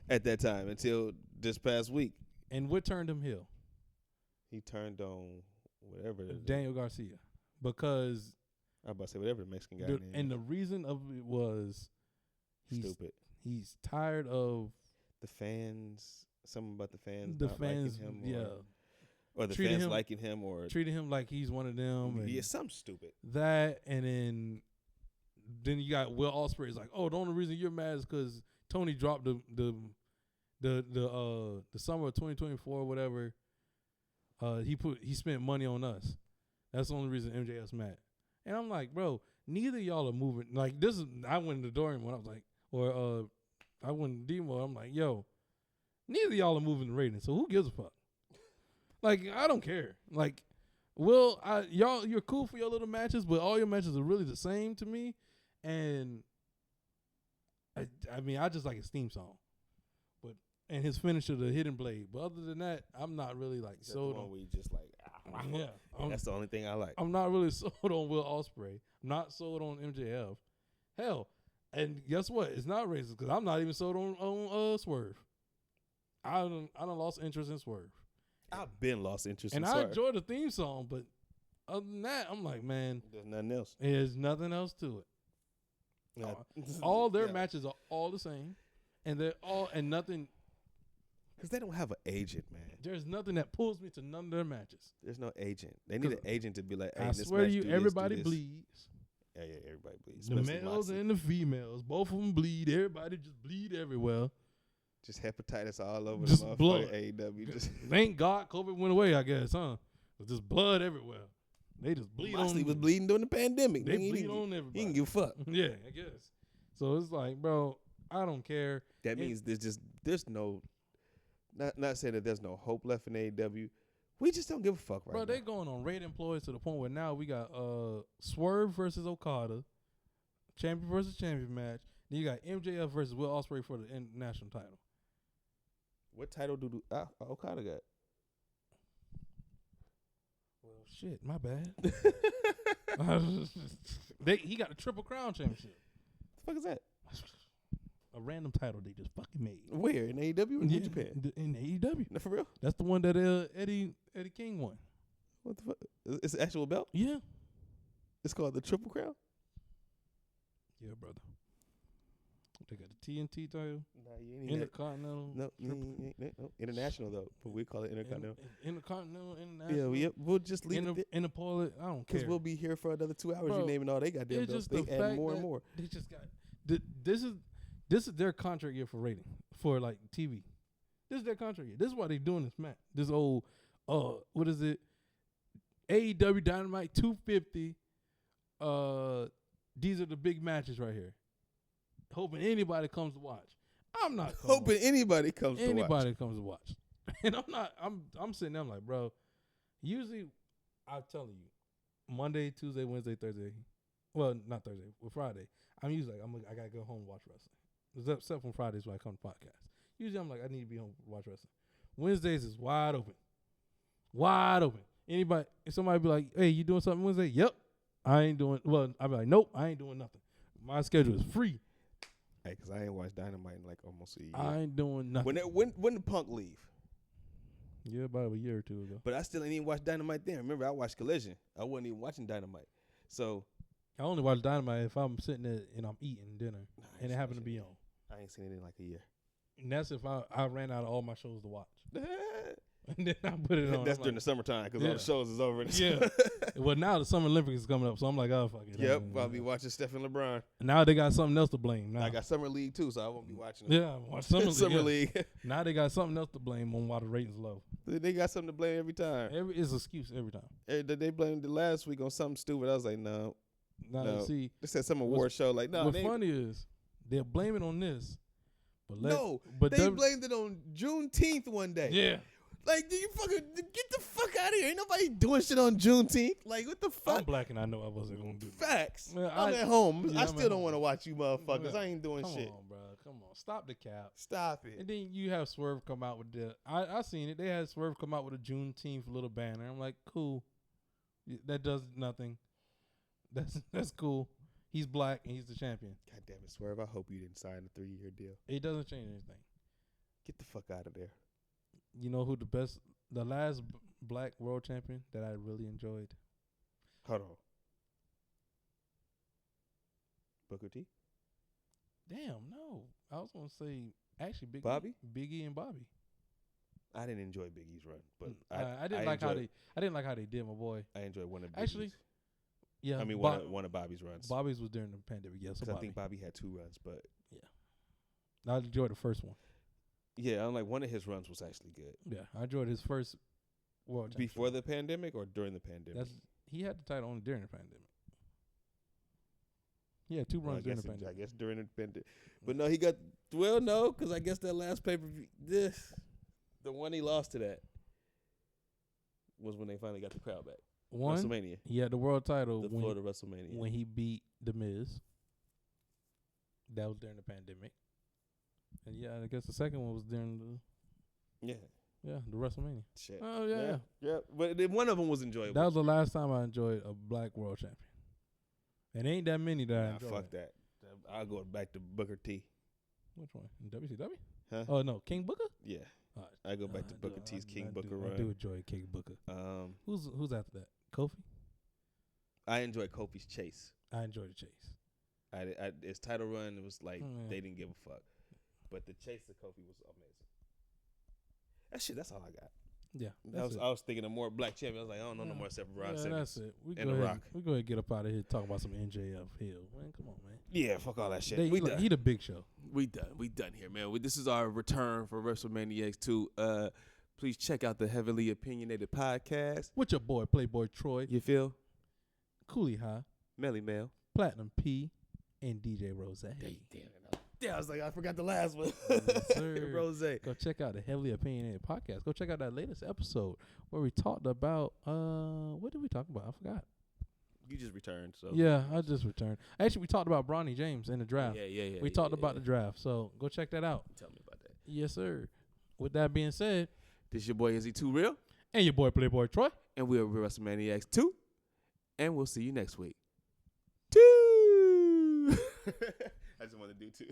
at that time until this past week. And what turned him heel? He turned on whatever. Daniel Garcia. Because I was about to say whatever the Mexican guy named. And the reason of it was stupid. He's tired of the fans something about the fans. The not fans, liking him, yeah. Or the Treating fans him- liking him, or Treating him like he's one of them. And yeah, something stupid. that, and then you got Will Ospreay. It's like, oh, the only reason you're mad is because Tony dropped the summer of 2024 or whatever. He spent money on us. That's the only reason MJF's mad. And I'm like, bro, neither of y'all are moving. Like, this is, I went into Dorian when I was like, I went to Demo. I'm like, yo, neither of y'all are moving the ratings. So who gives a fuck? Like, I don't care. Like, you're cool for your little matches, but all your matches are really the same to me. And I mean, I just like his theme song, and his finisher, the Hidden Blade. But other than that, I'm not really like sold on. Where you just like, yeah, that's the only thing I like. I'm not really sold on Will Ospreay. I'm not sold on MJF. Hell, and guess what? It's not racist because I'm not even sold on Swerve. I done lost interest in Swerve. I've been lost interest and in I Swerve. enjoy the theme song, but other than that, I'm like, man, There's nothing else. there's nothing else to it. Yeah. All their Yeah. matches are all the same, and they're all and nothing. Because they don't have an agent, man. There's nothing that pulls me to none of their matches. There's no agent. They need an agent to be like, hey, I this swear match to you, do this, everybody do this. bleeds. Yeah, everybody bleeds. The Especially males Moxley. and the females, both of them bleed. Everybody just bleed everywhere. Just hepatitis all over Just the blood. motherfucking AEW. Just Thank God COVID went away, I guess, huh? But just blood everywhere. They just bleed Moxley on. was bleeding during the pandemic. They He bleed didn't- on everybody. He can give a fuck. Yeah, I guess. So it's like, bro, I don't care. That means there's no, not saying that there's no hope left in AEW. We just don't give a fuck right Bro, now. they going on rate employees to the point where now we got Swerve versus Okada, champion versus champion match. Then you got MJF versus Will Ospreay for the national title. What title do Okada got? Well, shit, my bad. He got a Triple Crown championship. The fuck is that? A random title they just fucking made. Where? In AEW or New Japan? In AEW. No, for real? That's the one that Eddie King won. What the fuck? It's an actual belt? Yeah. It's called the Triple Crown? Yeah, brother. They got the TNT title. Nah, you ain't Intercontinental. No, international though. But we call it Intercontinental. Intercontinental, international. Yeah, we'll just leave it Interpol. I don't care. because we'll be here for another 2 hours. Bro, You naming all they goddamn it's belts. just They the add fact more and that more. They just got this is their contract year for rating for like TV. This is their contract year. This is why they doing this match. This old what is it? AEW Dynamite 250. These are the big matches right here. Hoping anybody comes to watch. I'm not Hoping anybody comes to watch. anybody comes to watch. And I'm sitting there, I'm like, bro, usually I'm telling you, Monday, Tuesday, Wednesday, Thursday. Well, not Thursday, well, Friday. I'm usually like, I gotta go home and watch wrestling. Except from Fridays when I come to podcast. Usually I'm like, I need to be home to watch wrestling. Wednesdays is wide open. Wide open. If somebody be like, hey, you doing something Wednesday? Yep. I'll be like, nope, I ain't doing nothing. My schedule is free. Hey, because I ain't watched Dynamite in like almost a year. I ain't doing nothing. When did Punk leave? Yeah, about a year or two ago. But I still ain't even watched Dynamite then. Remember, I watched Collision. I wasn't even watching Dynamite. So I only watch Dynamite if I'm sitting there and I'm eating dinner and it happened to be on. I ain't seen it in like a year. And that's if I ran out of all my shows to watch. And then I put it on. That's during the summertime because all the shows is over. Yeah. Well, now the Summer Olympics is coming up, so I'm like, oh, fuck it. Yep, I'll be watching Stephen LeBron. Now they got something else to blame. Now. I got Summer League too, so I won't be watching it. Yeah, watch Summer League. Summer League. Now they got something else to blame on why the ratings low. They got something to blame every time. It's an excuse every time. They blamed the last week on something stupid. I was like, no. Now, see, they said some award show. Like, no. What's funny is they're blaming on this. But they blamed it on Juneteenth one day. Yeah. Like, do you fucking get the fuck out of here? Ain't nobody doing shit on Juneteenth. Like, what the fuck? I'm black and I know I wasn't gonna do that. Facts. Man, I'm at home. Yeah, I I'm still at don't home. want to watch you motherfuckers. Yeah. I ain't doing shit. Come on, bro. Come on. Stop the cap. Stop it. And then you have Swerve come out with I seen it. They had Swerve come out with a Juneteenth little banner. I'm like, cool. That does nothing. That's cool. He's black and he's the champion. God damn it, Swerve. I hope you didn't sign a 3-year deal. It doesn't change anything. Get the fuck out of there. You know who the last black world champion that I really enjoyed? Hold on. Booker T? Damn, no. I was gonna say actually Bobby? Biggie and Bobby. I didn't enjoy Big E's run, but I didn't like how they did my boy. I enjoyed one of E's. Yeah. I mean one of Bobby's runs. Bobby's was during the pandemic. Yes, I think Bobby had 2 runs, but I enjoyed the first one. Yeah, I'm like one of his runs was actually good. Yeah, I enjoyed his first world before the pandemic or during the pandemic. He had the title only during the pandemic. Yeah, 2 runs during the pandemic. I guess during the pandemic. But no, he got no, because I guess that last pay-per-view, the one he lost to that was when they finally got the crowd back. WrestleMania. He had the world title. The Florida WrestleMania. When he beat The Miz. That was during the pandemic. And I guess the second one was during the the WrestleMania. Shit. Oh yeah. But one of them was enjoyable. That was the last time I enjoyed a black world champion. And ain't that many that I enjoyed. Fuck that. I'll go back to Booker T. Which one? In WCW? Huh? Oh no, King Booker? Yeah. I go back to Booker T's King Booker run. I do enjoy King Booker. Who's after that? Kofi? I enjoy Kofi's chase. I enjoy the chase. His title run, it was like they didn't give a fuck. But the chase of Kofi was amazing. That's all I got. Yeah. I was thinking of more black champions. I was like, I don't know no more except for Ron Simmons. That's it. And The Rock. We go ahead and get up out of here talk about some NJF Hill. Man, come on, man. Yeah, fuck all that shit. He the big show. We done here, man. This is our return for Wrestlemaniacs 2. Please check out the Heavily Opinionated podcast. With your boy, Playboy Troy. You feel? Coolie High. Melly Mel. Platinum P. And DJ Rose. Yeah, I was like, I forgot the last one. Yes, Rose. Go check out the Heavily Opinionated podcast. Go check out that latest episode where we talked about what did we talk about? I forgot. You just returned, so yeah, I just returned. Actually, we talked about Bronny James in the draft. Yeah. We talked about the draft, so go check that out. Tell me about that. Yes, sir. With that being said, this your boy Izze Too Real, and your boy Playboy Troy, and we're Wrestlemaniacs 2, and we'll see you next week. 2. I just want to do 2.